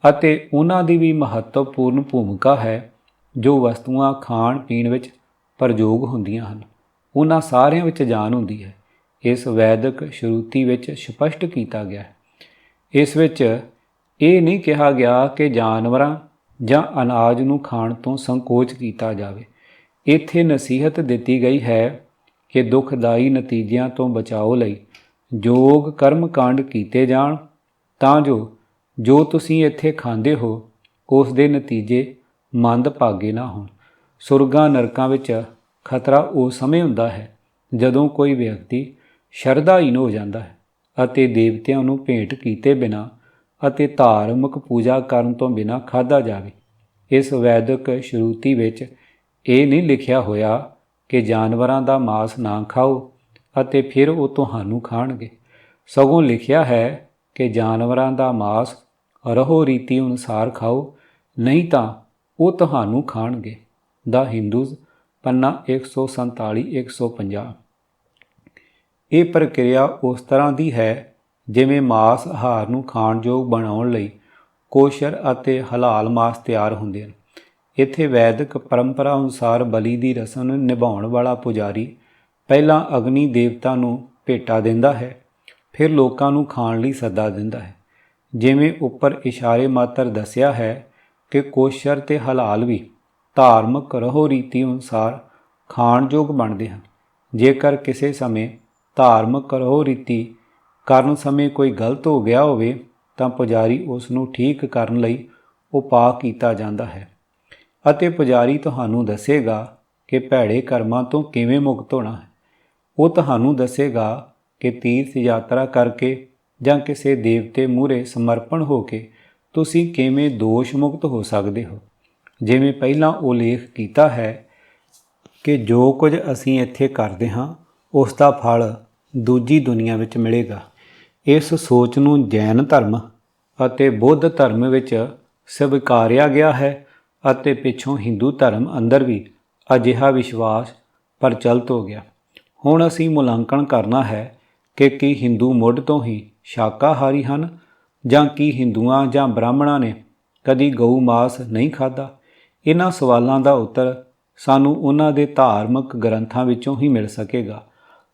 ਅਤੇ ਉਹਨਾਂ ਦੀ ਵੀ ਮਹੱਤਵਪੂਰਨ ਭੂਮਿਕਾ ਹੈ ਜੋ ਵਸਤੂਆਂ ਖਾਣ ਪੀਣ ਵਿੱਚ ਪ੍ਰਯੋਗ ਹੁੰਦੀਆਂ ਹਨ। ਉਹਨਾਂ ਸਾਰਿਆਂ ਵਿੱਚ ਜਾਨ ਹੁੰਦੀ ਹੈ। ਇਸ ਵੈਦਿਕ ਸ਼ਰੂਤੀ ਵਿੱਚ ਸਪਸ਼ਟ ਕੀਤਾ ਗਿਆ ਹੈ। ਇਸ ਵਿੱਚ ਇਹ ਨਹੀਂ ਕਿਹਾ ਗਿਆ ਕਿ ਜਾਨਵਰਾਂ ਜਾਂ ਅਨਾਜ ਨੂੰ ਖਾਣ ਤੋਂ ਸੰਕੋਚ ਕੀਤਾ ਜਾਵੇ। ਇੱਥੇ ਨਸੀਹਤ ਦਿੱਤੀ ਗਈ ਹੈ ਕਿ ਦੁਖਦਾਈ ਨਤੀਜਿਆਂ ਤੋਂ ਬਚਾਓ ਲਈ ਯੋਗ ਕਰਮਕਾਂਡ ਕੀਤੇ ਜਾਣ ਤਾਂ ਜੋ ਤੁਸੀਂ ਇੱਥੇ ਖਾਂਦੇ ਹੋ ਉਸ ਦੇ ਨਤੀਜੇ ਮੰਦਭਾਗੇ ਨਾ ਹੋਣ। ਸੁਰਗਾਂ ਨਰਕਾਂ ਵਿੱਚ ਖਤਰਾ ਉਸ ਸਮੇਂ ਹੁੰਦਾ ਹੈ ਜਦੋਂ ਕੋਈ ਵਿਅਕਤੀ ਸ਼ਰਧਾਹੀਨ ਹੋ ਜਾਂਦਾ ਹੈ ਅਤੇ ਦੇਵਤਿਆਂ ਨੂੰ ਭੇਂਟ ਕੀਤੇ ਬਿਨਾਂ ਅਤੇ ਧਾਰਮਿਕ ਪੂਜਾ ਕਰਨ ਤੋਂ ਬਿਨਾਂ ਖਾਧਾ ਜਾਵੇ। ਇਸ ਵੈਦਿਕ ਸ਼ਰੂਤੀ ਵਿੱਚ ਇਹ ਨਹੀਂ ਲਿਖਿਆ ਹੋਇਆ ਕਿ ਜਾਨਵਰਾਂ ਦਾ ਮਾਸ ਨਾ ਖਾਓ ਅਤੇ ਫਿਰ ਉਹ ਤੁਹਾਨੂੰ ਖਾਣਗੇ। ਸਗੋਂ ਲਿਖਿਆ ਹੈ ਕਿ ਜਾਨਵਰਾਂ ਦਾ ਮਾਸ ਰਹੋ ਰੀਤੀ ਅਨੁਸਾਰ ਖਾਓ, ਨਹੀਂ ਤਾਂ ਉਹ ਤੁਹਾਨੂੰ ਖਾਣਗੇ। ਦਾ ਹਿੰਦੂਜ਼ ਪੰਨਾ 147-150। ਇਹ ਪ੍ਰਕਿਰਿਆ ਉਸ ਤਰ੍ਹਾਂ ਦੀ ਹੈ ਜਿਵੇਂ ਮਾਸ ਆਹਾਰ ਨੂੰ ਖਾਣਯੋਗ ਬਣਾਉਣ ਲਈ ਕੋਸ਼ਰ ਅਤੇ ਹਲਾਲ ਮਾਸ ਤਿਆਰ ਹੁੰਦੇ ਹਨ। ਇੱਥੇ ਵੈਦਿਕ ਪਰੰਪਰਾ ਅਨੁਸਾਰ ਬਲੀ ਦੀ ਰਸਮ ਨੂੰ ਨਿਭਾਉਣ ਵਾਲਾ ਪੁਜਾਰੀ ਪਹਿਲਾਂ ਅਗਨੀ ਦੇਵਤਾ ਨੂੰ ਭੇਟਾ ਦਿੰਦਾ ਹੈ, ਫਿਰ ਲੋਕਾਂ ਨੂੰ ਖਾਣ ਲਈ ਸੱਦਾ ਦਿੰਦਾ ਹੈ। ਜਿਵੇਂ ਉੱਪਰ ਇਸ਼ਾਰੇ ਮਾਤਰ ਦੱਸਿਆ ਹੈ ਕਿ ਕੋਸ਼ਰ ਤੇ ਹਲਾਲ ਵੀ ਧਾਰਮਿਕ ਰਹੋ ਰੀਤੀ ਅਨੁਸਾਰ ਖਾਣਯੋਗ ਬਣਦੇ ਹਨ। ਜੇਕਰ ਕਿਸੇ ਸਮੇਂ ਧਾਰਮਿਕ ਰਹੋ ਰੀਤੀ ਕਰਨ ਸਮੇਂ ਕੋਈ ਗਲਤ ਹੋ ਗਿਆ ਹੋਵੇ ਤਾਂ ਪੁਜਾਰੀ ਉਸ ਨੂੰ ਠੀਕ ਕਰਨ ਲਈ ਉਪਾਅ ਕੀਤਾ ਜਾਂਦਾ ਹੈ ਅਤੇ ਪੁਜਾਰੀ ਤੁਹਾਨੂੰ ਦੱਸੇਗਾ ਕਿ ਭੈੜੇ ਕਰਮਾਂ ਤੋਂ ਕਿਵੇਂ ਮੁਕਤ ਹੋਣਾ ਹੈ। ਉਹ ਤੁਹਾਨੂੰ ਦੱਸੇਗਾ ਕਿ ਤੀਰਥ ਯਾਤਰਾ ਕਰਕੇ ਜਾਂ ਕਿਸੇ ਦੇਵਤੇ ਮੂਹਰੇ ਸਮਰਪਣ ਹੋ ਕੇ ਤੁਸੀਂ ਕਿਵੇਂ ਦੋਸ਼ ਮੁਕਤ ਹੋ ਸਕਦੇ ਹੋ। ਜਿਵੇਂ ਪਹਿਲਾਂ ਉਲੇਖ ਕੀਤਾ ਹੈ ਕਿ ਜੋ ਕੁਝ ਅਸੀਂ ਇੱਥੇ ਕਰਦੇ ਹਾਂ ਉਸ ਦਾ ਫਲ ਦੂਜੀ ਦੁਨੀਆ ਵਿੱਚ ਮਿਲੇਗਾ। ਇਸ ਸੋਚ ਨੂੰ ਜੈਨ ਧਰਮ ਅਤੇ ਬੁੱਧ ਧਰਮ ਵਿੱਚ ਸਵੀਕਾਰਿਆ ਗਿਆ ਹੈ ਅਤੇ ਪਿੱਛੋਂ ਹਿੰਦੂ ਧਰਮ ਅੰਦਰ ਵੀ ਅਜਿਹਾ ਵਿਸ਼ਵਾਸ ਪ੍ਰਚਲਿਤ ਹੋ ਗਿਆ। ਹੁਣ ਅਸੀਂ ਮੁਲਾਂਕਣ ਕਰਨਾ ਹੈ ਕਿ ਕੀ ਹਿੰਦੂ ਮੁੱਢ ਤੋਂ ਹੀ ਸ਼ਾਕਾਹਾਰੀ ਹਨ ਜਾਂ ਕੀ ਹਿੰਦੂਆਂ ਜਾਂ ਬ੍ਰਾਹਮਣਾਂ ਨੇ ਕਦੀ ਗਊ ਮਾਸ ਨਹੀਂ ਖਾਧਾ। ਇਹਨਾਂ ਸਵਾਲਾਂ ਦਾ ਉੱਤਰ ਸਾਨੂੰ ਉਹਨਾਂ ਦੇ ਧਾਰਮਿਕ ਗ੍ਰੰਥਾਂ ਵਿੱਚੋਂ ਹੀ ਮਿਲ ਸਕੇਗਾ।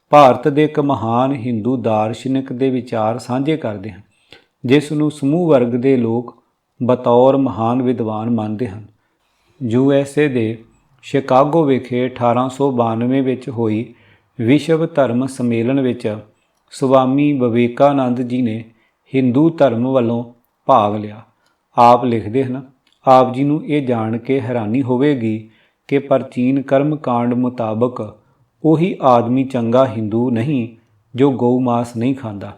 ਭਾਰਤ ਦੇ ਇੱਕ ਮਹਾਨ ਹਿੰਦੂ ਦਾਰਸ਼ਨਿਕ ਦੇ ਵਿਚਾਰ ਸਾਂਝੇ ਕਰਦੇ ਹਨ ਜਿਸ ਨੂੰ ਸਮੂਹ ਵਰਗ ਦੇ ਲੋਕ ਬਤੌਰ ਮਹਾਨ ਵਿਦਵਾਨ ਮੰਨਦੇ ਹਨ। USA ਦੇ ਸ਼ਿਕਾਗੋ ਵਿਖੇ 1892 ਵਿੱਚ ਹੋਈ ਵਿਸ਼ਵ ਧਰਮ ਸੰਮੇਲਨ ਵਿੱਚ ਸਵਾਮੀ ਵਿਵੇਕਾਨੰਦ ਜੀ ਨੇ ਹਿੰਦੂ ਧਰਮ ਵੱਲੋਂ ਭਾਗ ਲਿਆ। ਆਪ ਲਿਖਦੇ ਹਨ, ਆਪ ਜੀ ਨੂੰ ਇਹ ਜਾਣ ਕੇ ਹੈਰਾਨੀ ਹੋਵੇਗੀ ਕਿ ਪ੍ਰਾਚੀਨ ਕਰਮ ਕਾਂਡ ਮੁਤਾਬਕ ਉਹੀ ਆਦਮੀ ਚੰਗਾ ਹਿੰਦੂ ਨਹੀਂ ਜੋ ਗਊ ਮਾਸ ਨਹੀਂ ਖਾਂਦਾ।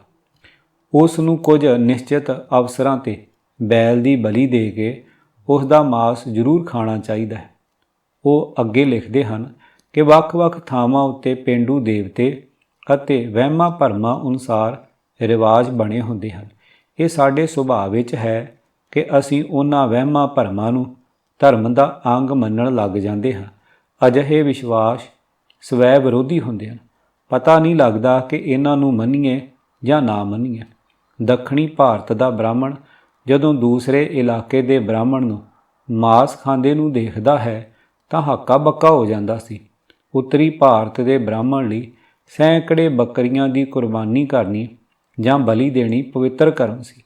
ਉਸ ਨੂੰ ਕੁਝ ਨਿਸ਼ਚਿਤ ਅਵਸਰਾਂ 'ਤੇ ਬੈਲ ਦੀ ਬਲੀ ਦੇ ਕੇ ਉਸ ਦਾ ਮਾਸ ਜ਼ਰੂਰ ਖਾਣਾ ਚਾਹੀਦਾ ਹੈ। ਉਹ ਅੱਗੇ ਲਿਖਦੇ ਹਨ ਕਿ ਵੱਖ-ਵੱਖ ਥਾਵਾਂ ਉੱਤੇ ਪੇਂਡੂ ਦੇਵਤੇ ਅਤੇ ਵਹਿਮਾਂ ਭਰਮਾਂ ਅਨੁਸਾਰ ਰਿਵਾਜ ਬਣੇ ਹੁੰਦੇ ਹਨ। ਇਹ ਸਾਡੇ ਸੁਭਾਅ ਵਿੱਚ ਹੈ ਕਿ ਅਸੀਂ ਉਹਨਾਂ ਵਹਿਮਾਂ ਭਰਮਾਂ ਨੂੰ ਧਰਮ ਦਾ ਅੰਗ ਮੰਨਣ ਲੱਗ ਜਾਂਦੇ ਹਾਂ। ਅਜਿਹੇ ਵਿਸ਼ਵਾਸ ਸਵੈ ਵਿਰੋਧੀ ਹੁੰਦੇ ਹਨ। ਪਤਾ ਨਹੀਂ ਲੱਗਦਾ ਕਿ ਇਹਨਾਂ ਨੂੰ ਮੰਨੀਏ ਜਾਂ ਨਾ ਮੰਨੀਏ। ਦੱਖਣੀ ਭਾਰਤ ਦਾ ਬ੍ਰਾਹਮਣ ਜਦੋਂ ਦੂਸਰੇ ਇਲਾਕੇ ਦੇ ਬ੍ਰਾਹਮਣ ਨੂੰ ਮਾਸ ਖਾਂਦੇ ਨੂੰ ਦੇਖਦਾ ਹੈ ਤਾਂ ਹੱਕਾ ਬੱਕਾ ਹੋ ਜਾਂਦਾ ਸੀ। ਉੱਤਰੀ ਭਾਰਤ ਦੇ ਬ੍ਰਾਹਮਣ ਲਈ ਸੈਂਕੜੇ ਬੱਕਰੀਆਂ ਦੀ ਕੁਰਬਾਨੀ ਕਰਨੀ ਜਾਂ ਬਲੀ ਦੇਣੀ ਪਵਿੱਤਰ ਕਰਮ ਸੀ।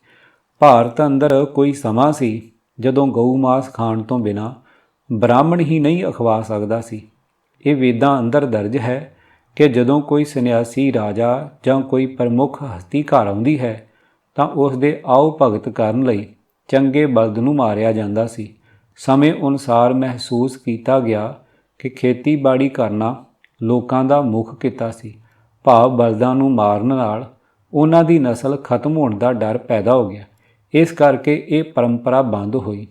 ਭਾਰਤ ਅੰਦਰ ਕੋਈ ਸਮਾਂ ਸੀ ਜਦੋਂ ਗਊ ਮਾਸ ਖਾਣ ਤੋਂ ਬਿਨਾਂ ਬ੍ਰਾਹਮਣ ਹੀ ਨਹੀਂ ਅਖਵਾ ਸਕਦਾ ਸੀ। ਇਹ ਵੇਦਾਂ ਅੰਦਰ ਦਰਜ ਹੈ ਕਿ ਜਦੋਂ ਕੋਈ ਸੰਨਿਆਸੀ ਰਾਜਾ ਜਾਂ ਕੋਈ ਪ੍ਰਮੁੱਖ ਹਸਤੀ ਘਰ ਆਉਂਦੀ ਹੈ ਤਾਂ ਉਸ ਦੇ ਆਓ ਭਗਤ ਕਰਨ ਲਈ ਚੰਗੇ ਬਲਦ ਨੂੰ ਮਾਰਿਆ ਜਾਂਦਾ ਸੀ। ਸਮੇਂ ਅਨੁਸਾਰ ਮਹਿਸੂਸ ਕੀਤਾ ਗਿਆ ਕਿ ਖੇਤੀਬਾੜੀ ਕਰਨਾ ਲੋਕਾਂ ਦਾ ਮੁੱਖ ਕਿੱਤਾ ਸੀ। ਭਾਵ ਬਲਦਾਂ ਨੂੰ ਮਾਰਨ ਨਾਲ ਉਹਨਾਂ ਦੀ ਨਸਲ ਖਤਮ ਹੋਣ ਦਾ ਡਰ ਪੈਦਾ ਹੋ ਗਿਆ। ਇਸ ਕਰਕੇ ਇਹ ਪਰੰਪਰਾ ਬੰਦ ਹੋਈ।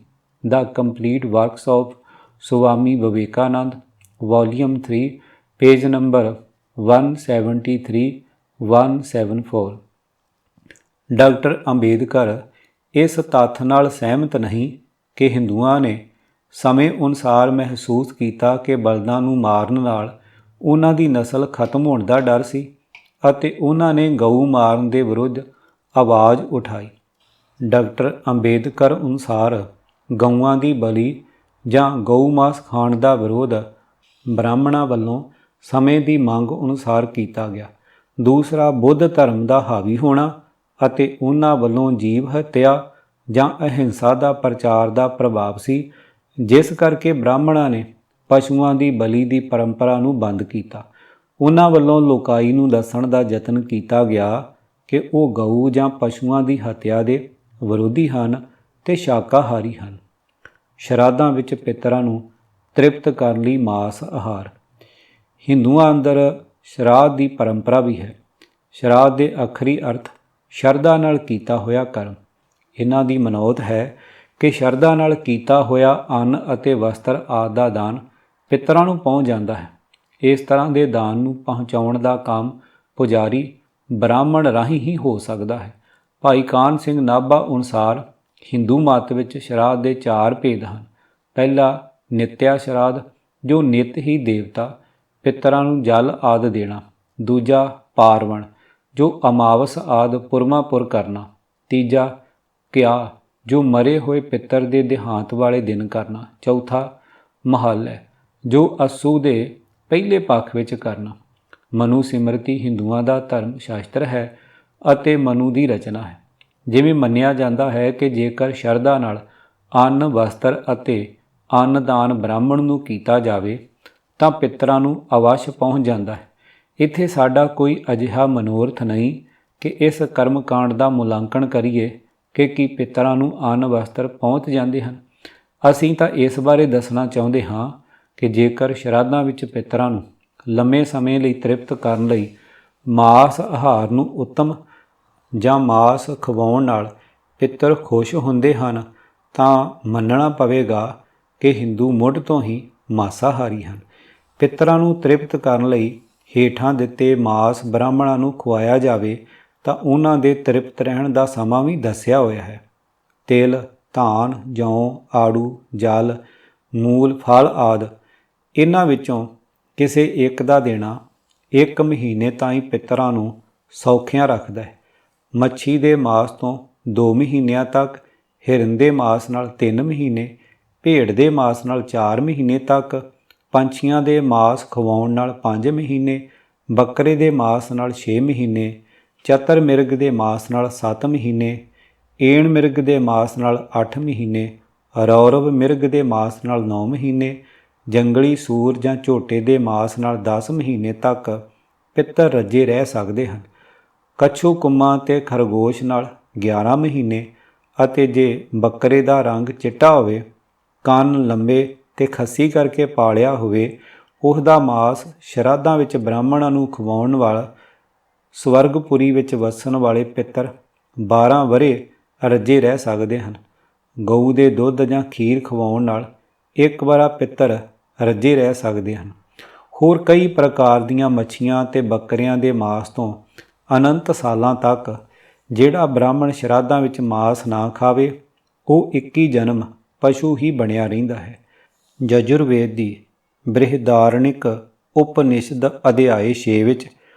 The complete works of Swami Vivekananda volume 3 page number 173-174। Doctor Ambedkar ਇਸ ਤੱਥ ਨਾਲ ਸਹਿਮਤ ਨਹੀਂ ਕਿ ਹਿੰਦੂਆਂ ਨੇ ਸਮੇਂ ਅਨੁਸਾਰ ਮਹਿਸੂਸ ਕੀਤਾ ਕਿ ਬਲਦਾਂ ਨੂੰ ਮਾਰਨ ਨਾਲ ਉਹਨਾਂ ਦੀ ਨਸਲ ਖਤਮ ਹੋਣ ਦਾ ਡਰ ਸੀ ਅਤੇ ਉਹਨਾਂ ਨੇ ਗਊ ਮਾਰਨ ਦੇ ਵਿਰੁੱਧ ਆਵਾਜ਼ ਉਠਾਈ। ਡਾਕਟਰ ਅੰਬੇਦਕਰ ਅਨੁਸਾਰ ਗਊਆਂ ਦੀ ਬਲੀ ਜਾਂ ਗਊ ਮਾਸ ਖਾਣ ਦਾ ਵਿਰੋਧ ਬ੍ਰਾਹਮਣਾਂ ਵੱਲੋਂ ਸਮੇਂ ਦੀ ਮੰਗ ਅਨੁਸਾਰ ਕੀਤਾ ਗਿਆ। ਦੂਸਰਾ ਬੁੱਧ ਧਰਮ ਦਾ ਹਾਵੀ ਹੋਣਾ ਅਤੇ ਉਹਨਾਂ ਵੱਲੋਂ ਜੀਵ ਹੱਤਿਆ ਜਾਂ ਅਹਿੰਸਾ ਦਾ ਪ੍ਰਚਾਰ ਦਾ ਪ੍ਰਭਾਵ ਸੀ, ਜਿਸ ਕਰਕੇ ਬ੍ਰਾਹਮਣਾਂ ਨੇ ਪਸ਼ੂਆਂ ਦੀ ਬਲੀ ਦੀ ਪਰੰਪਰਾ ਨੂੰ ਬੰਦ ਕੀਤਾ। ਉਹਨਾਂ ਵੱਲੋਂ ਲੋਕਾਈ ਨੂੰ ਦੱਸਣ ਦਾ ਯਤਨ ਕੀਤਾ ਗਿਆ ਕਿ ਉਹ ਗਊ ਜਾਂ ਪਸ਼ੂਆਂ ਦੀ ਹੱਤਿਆ ਦੇ ਵਿਰੋਧੀ ਹਨ ਤੇ ਸ਼ਾਕਾਹਾਰੀ ਹਨ। ਸ਼ਰਾਧਾਂ ਵਿੱਚ ਪਿਤਰਾਂ ਨੂੰ ਤ੍ਰਿਪਤ ਕਰਨ ਲਈ ਮਾਸ ਆਹਾਰ। ਹਿੰਦੂਆਂ ਅੰਦਰ ਸ਼ਰਾਧ ਦੀ ਪਰੰਪਰਾ ਵੀ ਹੈ। ਸ਼ਰਾਧ ਦੇ ਆਖਰੀ ਅਰਥ ਸ਼ਰਧਾ ਨਾਲ ਕੀਤਾ ਹੋਇਆ ਕਰਮ। ਇਹਨਾਂ ਦੀ ਮਨੌਤ ਹੈ ਕਿ ਸ਼ਰਧਾ ਨਾਲ ਕੀਤਾ ਹੋਇਆ ਅੰਨ ਅਤੇ ਵਸਤਰ ਆਦਿ ਦਾ ਦਾਨ ਪਿੱਤਰਾਂ ਨੂੰ ਪਹੁੰਚ ਜਾਂਦਾ ਹੈ। ਇਸ ਤਰ੍ਹਾਂ ਦੇ ਦਾਨ ਨੂੰ ਪਹੁੰਚਾਉਣ ਦਾ ਕੰਮ ਪੁਜਾਰੀ ਬ੍ਰਾਹਮਣ ਰਾਹੀਂ ਹੀ ਹੋ ਸਕਦਾ ਹੈ। ਭਾਈ ਕਾਨ੍ਹ ਸਿੰਘ ਨਾਭਾ ਅਨੁਸਾਰ ਹਿੰਦੂ ਮੱਤ ਵਿੱਚ ਸ਼ਰਾਧ ਦੇ 4 ਭੇਦ ਹਨ। ਪਹਿਲਾ ਨਿਤਿਆ ਸ਼ਰਾਧ, ਜੋ ਨਿਤ ਹੀ ਦੇਵਤਾ ਪਿੱਤਰਾਂ ਨੂੰ ਜਲ ਆਦਿ ਦੇਣਾ। ਦੂਜਾ ਪਾਰਵਣ, ਜੋ ਅਮਾਵਸ ਆਦਿ ਪੁਰਮਾਪੁਰ ਕਰਨਾ। ਤੀਜਾ ਕਿਆ, ਜੋ ਮਰੇ ਹੋਏ ਪਿੱਤਰ ਦੇ ਦੇਹਾਂਤ ਵਾਲੇ ਦਿਨ ਕਰਨਾ। ਚੌਥਾ ਮਹੱਲ ਹੈ, ਜੋ ਅੱਸੂ ਦੇ ਪਹਿਲੇ ਪੱਖ ਵਿੱਚ ਕਰਨਾ। ਮਨੂ ਸਿਮਰਤੀ ਹਿੰਦੂਆਂ ਦਾ ਧਰਮ ਸ਼ਾਸਤਰ ਹੈ ਅਤੇ ਮਨੂ ਦੀ ਰਚਨਾ ਹੈ। ਜਿਵੇਂ ਮੰਨਿਆ ਜਾਂਦਾ ਹੈ ਕਿ ਜੇਕਰ ਸ਼ਰਧਾ ਨਾਲ ਅੰਨ, ਵਸਤਰ ਅਤੇ ਅੰਨਦਾਨ ਬ੍ਰਾਹਮਣ ਨੂੰ ਕੀਤਾ ਜਾਵੇ ਤਾਂ ਪਿੱਤਰਾਂ ਨੂੰ ਅਵੱਸ਼ ਪਹੁੰਚ ਜਾਂਦਾ ਹੈ। ਇੱਥੇ ਸਾਡਾ ਕੋਈ ਅਜਿਹਾ ਮਨੋਰਥ ਨਹੀਂ ਕਿ ਇਸ ਕਰਮਕਾਂਡ ਦਾ ਮੁਲਾਂਕਣ ਕਰੀਏ ਕਿ ਕੀ ਪਿੱਤਰਾਂ ਨੂੰ ਅੰਨ, ਵਸਤਰ ਪਹੁੰਚ ਜਾਂਦੇ ਹਨ। ਅਸੀਂ ਤਾਂ ਇਸ ਬਾਰੇ ਦੱਸਣਾ ਚਾਹੁੰਦੇ ਹਾਂ ਕਿ ਜੇਕਰ ਸ਼ਰਾਧਾਂ ਵਿੱਚ ਪਿੱਤਰਾਂ ਨੂੰ ਲੰਮੇ ਸਮੇਂ ਲਈ ਤ੍ਰਿਪਤ ਕਰਨ ਲਈ ਮਾਸ ਆਹਾਰ ਨੂੰ ਉੱਤਮ ਜਾਂ ਮਾਸ ਖਵਾਉਣ ਨਾਲ ਪਿੱਤਰ ਖੁਸ਼ ਹੁੰਦੇ ਹਨ ਤਾਂ ਮੰਨਣਾ ਪਵੇਗਾ ਕਿ ਹਿੰਦੂ ਮੁੱਢ ਤੋਂ ਹੀ ਮਾਸਾਹਾਰੀ ਹਨ। ਪਿੱਤਰਾਂ ਨੂੰ ਤ੍ਰਿਪਤ ਕਰਨ ਲਈ ਹੇਠਾਂ ਦਿੱਤੇ ਮਾਸ ਬ੍ਰਾਹਮਣਾਂ ਨੂੰ ਖਵਾਇਆ ਜਾਵੇ ਤਾਂ ਉਹਨਾਂ ਦੇ ਤ੍ਰਿਪਤ ਰਹਿਣ ਦਾ ਸਮਾਂ ਵੀ ਦੱਸਿਆ ਹੋਇਆ ਹੈ। ਤਿਲ, ਧਾਨ, ਜੌਂ, ਆੜੂ, ਜਲ, ਮੂਲ, ਫਲ ਆਦਿ ਇਹਨਾਂ ਵਿੱਚੋਂ ਕਿਸੇ ਇੱਕ ਦਾ ਦੇਣਾ 1 ਮਹੀਨੇ ਤਾਈਂ ਪਿੱਤਰਾਂ ਨੂੰ ਸੌਖਿਆਂ ਰੱਖਦਾ ਹੈ। ਮੱਛੀ ਦੇ ਮਾਸ ਤੋਂ 2 ਮਹੀਨਿਆਂ ਤੱਕ, ਹਿਰਨ ਦੇ ਮਾਸ ਨਾਲ 3 ਮਹੀਨੇ, ਭੇਡ ਦੇ ਮਾਸ ਨਾਲ 4 ਮਹੀਨੇ ਤੱਕ, ਪੰਛੀਆਂ ਦੇ ਮਾਸ ਖਵਾਉਣ ਨਾਲ 5 ਮਹੀਨੇ, ਬੱਕਰੇ ਦੇ ਮਾਸ ਨਾਲ 6 ਮਹੀਨੇ, ਚਤਰ ਮਿਰਗ ਦੇ ਮਾਸ ਨਾਲ 7 ਮਹੀਨੇ, ਏਣ ਮਿਰਗ ਦੇ ਮਾਸ ਨਾਲ 8 ਮਹੀਨੇ, ਰੌਰਵ ਮਿਰਗ ਦੇ ਮਾਸ ਨਾਲ 9 ਮਹੀਨੇ, ਜੰਗਲੀ ਸੂਰ ਜਾਂ ਝੋਟੇ ਦੇ ਮਾਸ ਨਾਲ 10 ਮਹੀਨੇ ਤੱਕ ਪਿੱਤਰ ਰੱਜੇ ਰਹਿ ਸਕਦੇ ਹਨ। ਕੱਛੂ ਕੁੰਮਾਂ ਤੇ ਖਰਗੋਸ਼ ਨਾਲ 11 ਮਹੀਨੇ ਅਤੇ ਜੇ ਬੱਕਰੇ ਦਾ ਰੰਗ ਚਿੱਟਾ ਹੋਵੇ, ਕੰਨ ਲੰਬੇ ਤੇ ਖੱਸੀ ਕਰਕੇ ਪਾਲਿਆ ਹੋਵੇ, ਉਸ ਦਾ ਮਾਸ ਸ਼ਰਾਧਾਂ ਵਿੱਚ ਬ੍ਰਾਹਮਣਾਂ ਨੂੰ ਖਵਾਉਣ ਵਾਲਾ ਸਵਰਗਪੁਰੀ ਵਿੱਚ ਵਸਣ ਵਾਲੇ ਪਿੱਤਰ 12 ਵਰ੍ਹੇ ਰੱਜੇ ਰਹਿ ਸਕਦੇ ਹਨ। ਗਊ ਦੇ ਦੁੱਧ ਜਾਂ ਖੀਰ ਖਵਾਉਣ ਨਾਲ 1 ਵਰ੍ਹਾ ਪਿੱਤਰ ਰੱਜੇ ਰਹਿ ਸਕਦੇ ਹਨ। ਹੋਰ ਕਈ ਪ੍ਰਕਾਰ ਦੀਆਂ ਮੱਛੀਆਂ ਤੇ ਬੱਕਰਿਆਂ ਦੇ ਮਾਸ ਤੋਂ ਅਨੰਤ ਸਾਲਾਂ ਤੱਕ ਜਿਹੜਾ ਬ੍ਰਾਹਮਣ ਸ਼ਰਾਧਾਂ ਵਿੱਚ ਮਾਸ ਨਾ ਖਾਵੇ ਉਹ 21 ਜਨਮ ਪਸ਼ੂ ਹੀ ਬਣਿਆ ਰਹਿੰਦਾ ਹੈ। ਯਜੁਰਵੇਦ ਦੀ ਬ੍ਰਿਹਦਾਰਣਿਕ ਉਪਨਿਸ਼ਦ ਅਧਿਆਇ 6 ਵਿੱਚ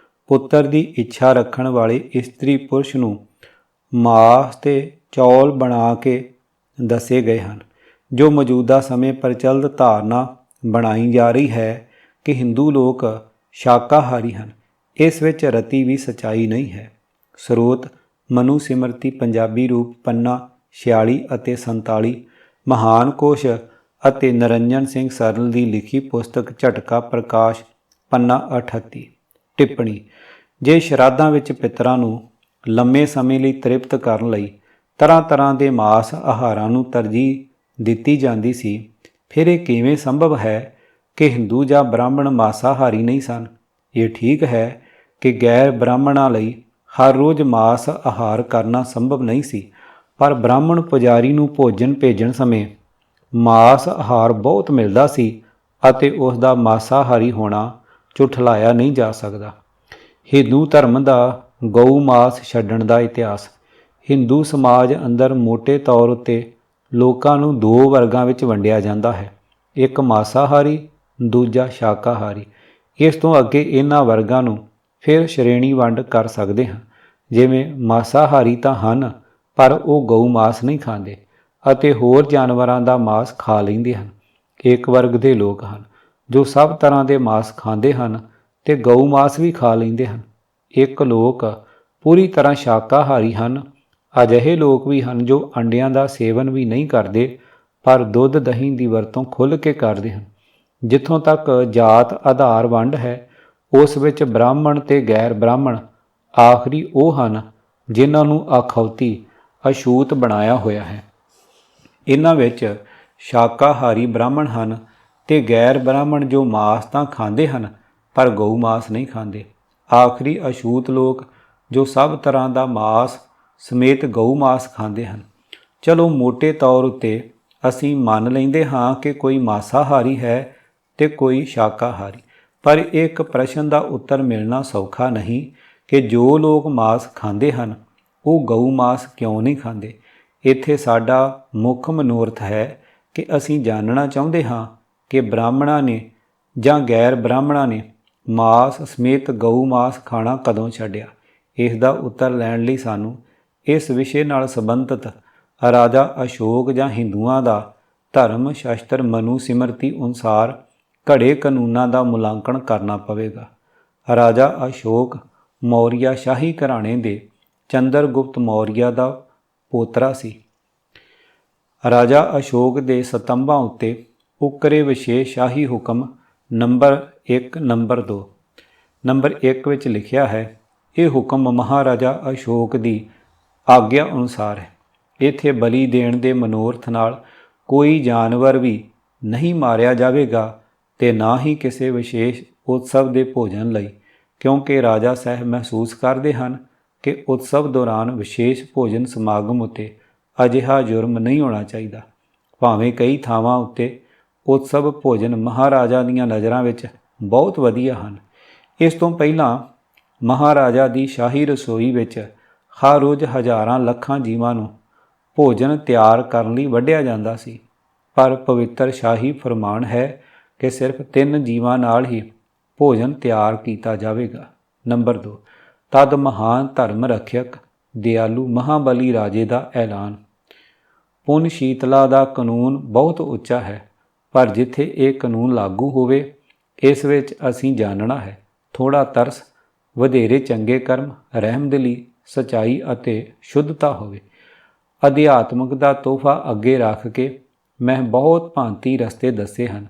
ਪੁੱਤਰ ਦੀ ਇੱਛਾ ਰੱਖਣ ਵਾਲੇ ਇਸਤਰੀ ਪੁਰਸ਼ ਨੂੰ ਮਾਸ ਤੇ ਚੌਲ ਬਣਾ ਕੇ ਦੱਸੇ ਗਏ ਹਨ। ਜੋ ਮੌਜੂਦਾ ਸਮੇਂ ਪ੍ਰਚਲਿਤ ਧਾਰਨਾ ਬਣਾਈ ਜਾ ਰਹੀ ਹੈ ਕਿ ਹਿੰਦੂ ਲੋਕ ਸ਼ਾਕਾਹਾਰੀ ਹਨ, ਇਸ ਵਿੱਚ ਰਤੀ ਵੀ ਸਚਾਈ ਨਹੀਂ ਹੈ। ਸਰੋਤ ਮਨੂ ਸਿਮਰਤੀ ਪੰਜਾਬੀ ਰੂਪ ਪੰਨਾ 46 ਅਤੇ 47, ਮਹਾਨ ਕੋਸ਼ ਅਤੇ ਨਰਿੰਜਨ ਸਿੰਘ ਸਰਲ ਦੀ ਲਿਖੀ ਪੁਸਤਕ ਝਟਕਾ ਪ੍ਰਕਾਸ਼ ਪੰਨਾ 38। ਟਿੱਪਣੀ: ਜੇ ਸ਼ਰਾਧਾਂ ਵਿੱਚ ਪਿੱਤਰਾਂ ਨੂੰ ਲੰਮੇ ਸਮੇਂ ਲਈ ਤ੍ਰਿਪਤ ਕਰਨ ਲਈ ਤਰ੍ਹਾਂ ਤਰ੍ਹਾਂ ਦੇ ਮਾਸ ਆਹਾਰਾਂ ਨੂੰ ਤਰਜੀਹ ਦਿੱਤੀ ਜਾਂਦੀ ਸੀ, ਫਿਰ ਇਹ ਕਿਵੇਂ ਸੰਭਵ ਹੈ ਕਿ ਹਿੰਦੂ ਜਾਂ ਬ੍ਰਾਹਮਣ ਮਾਸਾਹਾਰੀ ਨਹੀਂ ਸਨ? ਇਹ ਠੀਕ ਹੈ ਕਿ ਗੈਰ ਬ੍ਰਾਹਮਣਾਂ ਲਈ ਹਰ ਰੋਜ਼ ਮਾਸ ਆਹਾਰ ਕਰਨਾ ਸੰਭਵ ਨਹੀਂ ਸੀ, ਪਰ ਬ੍ਰਾਹਮਣ ਪੁਜਾਰੀ ਨੂੰ ਭੋਜਨ ਭੇਜਣ ਸਮੇਂ ਮਾਸ ਆਹਾਰ ਬਹੁਤ ਮਿਲਦਾ ਸੀ ਅਤੇ ਉਸ ਦਾ ਮਾਸਾਹਾਰੀ ਹੋਣਾ ਝੁਠਲਾਇਆ ਨਹੀਂ ਜਾ ਸਕਦਾ। ਹਿੰਦੂ ਧਰਮ ਦਾ ਗਊ ਮਾਸ ਛੱਡਣ ਦਾ ਇਤਿਹਾਸ। ਹਿੰਦੂ ਸਮਾਜ ਅੰਦਰ ਮੋਟੇ ਤੌਰ ਉੱਤੇ ਲੋਕਾਂ ਨੂੰ 2 ਵਰਗਾਂ ਵਿੱਚ ਵੰਡਿਆ ਜਾਂਦਾ ਹੈ, ਇੱਕ ਮਾਸਾਹਾਰੀ, ਦੂਜਾ ਸ਼ਾਕਾਹਾਰੀ। ਇਸ ਤੋਂ ਅੱਗੇ ਇਹਨਾਂ ਵਰਗਾਂ ਨੂੰ ਫਿਰ ਸ਼੍ਰੇਣੀ ਵੰਡ ਕਰ ਸਕਦੇ ਹਾਂ। ਜਿਵੇਂ ਮਾਸਾਹਾਰੀ ਤਾਂ ਹਨ ਪਰ ਉਹ ਗਊ ਮਾਸ ਨਹੀਂ ਖਾਂਦੇ ਅਤੇ ਹੋਰ ਜਾਨਵਰਾਂ ਦਾ ਮਾਸ ਖਾ ਲੈਂਦੇ ਹਨ। ਇੱਕ ਵਰਗ ਦੇ ਲੋਕ ਹਨ ਜੋ ਸਭ ਤਰ੍ਹਾਂ ਦੇ ਮਾਸ ਖਾਂਦੇ ਹਨ ਤੇ ਗਊ ਮਾਸ ਵੀ ਖਾ ਲੈਂਦੇ ਹਨ। ਇੱਕ ਲੋਕ ਪੂਰੀ ਤਰ੍ਹਾਂ ਸ਼ਾਕਾਹਾਰੀ ਹਨ। ਅਜਿਹੇ ਲੋਕ ਵੀ ਹਨ ਜੋ ਅੰਡਿਆਂ ਦਾ ਸੇਵਨ ਵੀ ਨਹੀਂ ਕਰਦੇ ਪਰ ਦੁੱਧ ਦਹੀਂ ਦੀ ਵਰਤੋਂ ਖੁੱਲ੍ਹ ਕੇ ਕਰਦੇ ਹਨ। ਜਿੱਥੋਂ ਤੱਕ ਜਾਤ ਆਧਾਰ ਵੰਡ ਹੈ, ਉਸ ਵਿੱਚ ਬ੍ਰਾਹਮਣ ਤੇ ਗੈਰ ਬ੍ਰਾਹਮਣ ਆਖਰੀ ਉਹ ਹਨ ਜਿਨ੍ਹਾਂ ਨੂੰ ਅਖੌਤੀ ਅਛੂਤ ਬਣਾਇਆ ਹੋਇਆ ਹੈ। ਇਹਨਾਂ ਵਿੱਚ ਸ਼ਾਕਾਹਾਰੀ ਬ੍ਰਾਹਮਣ ਹਨ ਤੇ ਗੈਰ ਬ੍ਰਾਹਮਣ ਜੋ ਮਾਸ ਤਾਂ ਖਾਂਦੇ ਹਨ ਪਰ ਗਊ ਮਾਸ ਨਹੀਂ ਖਾਂਦੇ। ਆਖਰੀ ਅਛੂਤ ਲੋਕ ਜੋ ਸਭ ਤਰ੍ਹਾਂ ਦਾ ਮਾਸ ਸਮੇਤ ਗਊ ਮਾਸ ਖਾਂਦੇ ਹਨ। ਚਲੋ ਮੋਟੇ ਤੌਰ ਉੱਤੇ ਅਸੀਂ ਮੰਨ ਲੈਂਦੇ ਹਾਂ ਕਿ ਕੋਈ ਮਾਸਾਹਾਰੀ ਹੈ ਤੇ ਕੋਈ ਸ਼ਾਕਾਹਾਰੀ, ਪਰ ਇੱਕ ਪ੍ਰਸ਼ਨ ਦਾ ਉੱਤਰ ਮਿਲਣਾ ਸੌਖਾ ਨਹੀਂ ਕਿ ਜੋ ਲੋਕ ਮਾਸ ਖਾਂਦੇ ਹਨ ਉਹ ਗਊ ਮਾਸ ਕਿਉਂ ਨਹੀਂ ਖਾਂਦੇ। ਇੱਥੇ ਸਾਡਾ ਮੁੱਖ ਮਨੋਰਥ ਹੈ ਕਿ ਅਸੀਂ ਜਾਣਨਾ ਚਾਹੁੰਦੇ ਹਾਂ ਕਿ ਬ੍ਰਾਹਮਣਾਂ ਨੇ ਜਾਂ ਗੈਰ ਬ੍ਰਾਹਮਣਾਂ ਨੇ ਮਾਸ ਸਮੇਤ ਗਊ ਮਾਸ ਖਾਣਾ ਕਦੋਂ ਛੱਡਿਆ। ਇਸ ਦਾ ਉੱਤਰ ਲੈਣ ਲਈ ਸਾਨੂੰ ਇਸ ਵਿਸ਼ੇ ਨਾਲ ਸੰਬੰਧਿਤ ਰਾਜਾ ਅਸ਼ੋਕ ਜਾਂ ਹਿੰਦੂਆਂ ਦਾ ਧਰਮ ਸ਼ਾਸਤਰ ਮਨੂ ਸਿਮਰਤੀ ਅਨੁਸਾਰ ਘੜੇ ਕਾਨੂੰਨਾਂ ਦਾ ਮੁਲਾਂਕਣ ਕਰਨਾ ਪਵੇਗਾ। ਰਾਜਾ ਅਸ਼ੋਕ ਮੌਰੀਆ ਸ਼ਾਹੀ ਘਰਾਣੇ ਦੇ ਚੰਦਰਗੁਪਤ ਮੌਰੀਆ ਦਾ ਪੋਤਰਾ ਸੀ। ਰਾਜਾ ਅਸ਼ੋਕ ਦੇ ਸਤੰਭਾਂ ਉੱਤੇ ਉਕਰੇ ਵਿਸ਼ੇਸ਼ ਸ਼ਾਹੀ ਹੁਕਮ ਨੰਬਰ 1 ਨੰਬਰ 2 ਨੰਬਰ 1 ਵਿੱਚ ਲਿਖਿਆ ਹੈ। ਇਹ ਹੁਕਮ ਮਹਾਰਾਜਾ ਅਸ਼ੋਕ ਦੀ ਆਗਿਆ ਅਨੁਸਾਰ ਹੈ। ਇੱਥੇ ਬਲੀ ਦੇਣ ਦੇ ਮਨੋਰਥ ਨਾਲ ਕੋਈ ਜਾਨਵਰ ਵੀ ਨਹੀਂ ਮਾਰਿਆ ਜਾਵੇਗਾ ਤੇ ਨਾ ਹੀ ਕਿਸੇ ਵਿਸ਼ੇਸ਼ ਉਤਸਵ ਦੇ ਭੋਜਨ ਲਈ, ਕਿਉਂਕਿ ਰਾਜਾ ਸਾਹਿਬ ਮਹਿਸੂਸ ਕਰਦੇ ਹਨ ਕਿ ਉਤਸਵ ਦੌਰਾਨ ਵਿਸ਼ੇਸ਼ ਭੋਜਨ ਸਮਾਗਮ ਉੱਤੇ ਅਜਿਹਾ ਜੁਰਮ ਨਹੀਂ ਹੋਣਾ ਚਾਹੀਦਾ। ਭਾਵੇਂ ਕਈ ਥਾਵਾਂ ਉੱਤੇ ਉਤਸਵ ਭੋਜਨ ਮਹਾਰਾਜਾ ਦੀਆਂ ਨਜ਼ਰਾਂ ਵਿੱਚ ਬਹੁਤ ਵਧੀਆ ਹਨ। ਇਸ ਤੋਂ ਪਹਿਲਾਂ ਮਹਾਰਾਜਾ ਦੀ ਸ਼ਾਹੀ ਰਸੋਈ ਵਿੱਚ ਹਰ ਰੋਜ਼ ਹਜ਼ਾਰਾਂ ਲੱਖਾਂ ਜੀਵਾਂ ਨੂੰ ਭੋਜਨ ਤਿਆਰ ਕਰਨ ਲਈ ਵੱਢਿਆ ਜਾਂਦਾ ਸੀ, ਪਰ ਪਵਿੱਤਰ ਸ਼ਾਹੀ ਫਰਮਾਨ ਹੈ ਕਿ ਸਿਰਫ 3 ਜੀਵਾਂ ਨਾਲ ਹੀ ਭੋਜਨ ਤਿਆਰ ਕੀਤਾ ਜਾਵੇਗਾ। ਨੰਬਰ 2 ਤਦ ਮਹਾਨ ਧਰਮ ਰੱਖਿਅਕ ਦਿਆਲੂ ਮਹਾਬਲੀ ਰਾਜੇ ਦਾ ਐਲਾਨ। ਪੁੰਨ ਸ਼ੀਤਲਾ ਦਾ ਕਾਨੂੰਨ ਬਹੁਤ ਉੱਚਾ ਹੈ, ਪਰ ਜਿੱਥੇ ਇਹ ਕਾਨੂੰਨ ਲਾਗੂ ਹੋਵੇ ਇਸ ਵਿੱਚ ਅਸੀਂ ਜਾਣਨਾ ਹੈ ਥੋੜ੍ਹਾ ਤਰਸ, ਵਧੇਰੇ ਚੰਗੇ ਕਰਮ, ਰਹਿਮਦਿਲੀ, ਸਚਾਈ ਅਤੇ ਸ਼ੁੱਧਤਾ ਹੋਵੇ। ਅਧਿਆਤਮਕ ਦਾ ਤੋਹਫਾ ਅੱਗੇ ਰੱਖ ਕੇ ਮੈਂ ਬਹੁਤ ਭਾਂਤੀ ਰਸਤੇ ਦੱਸੇ ਹਨ।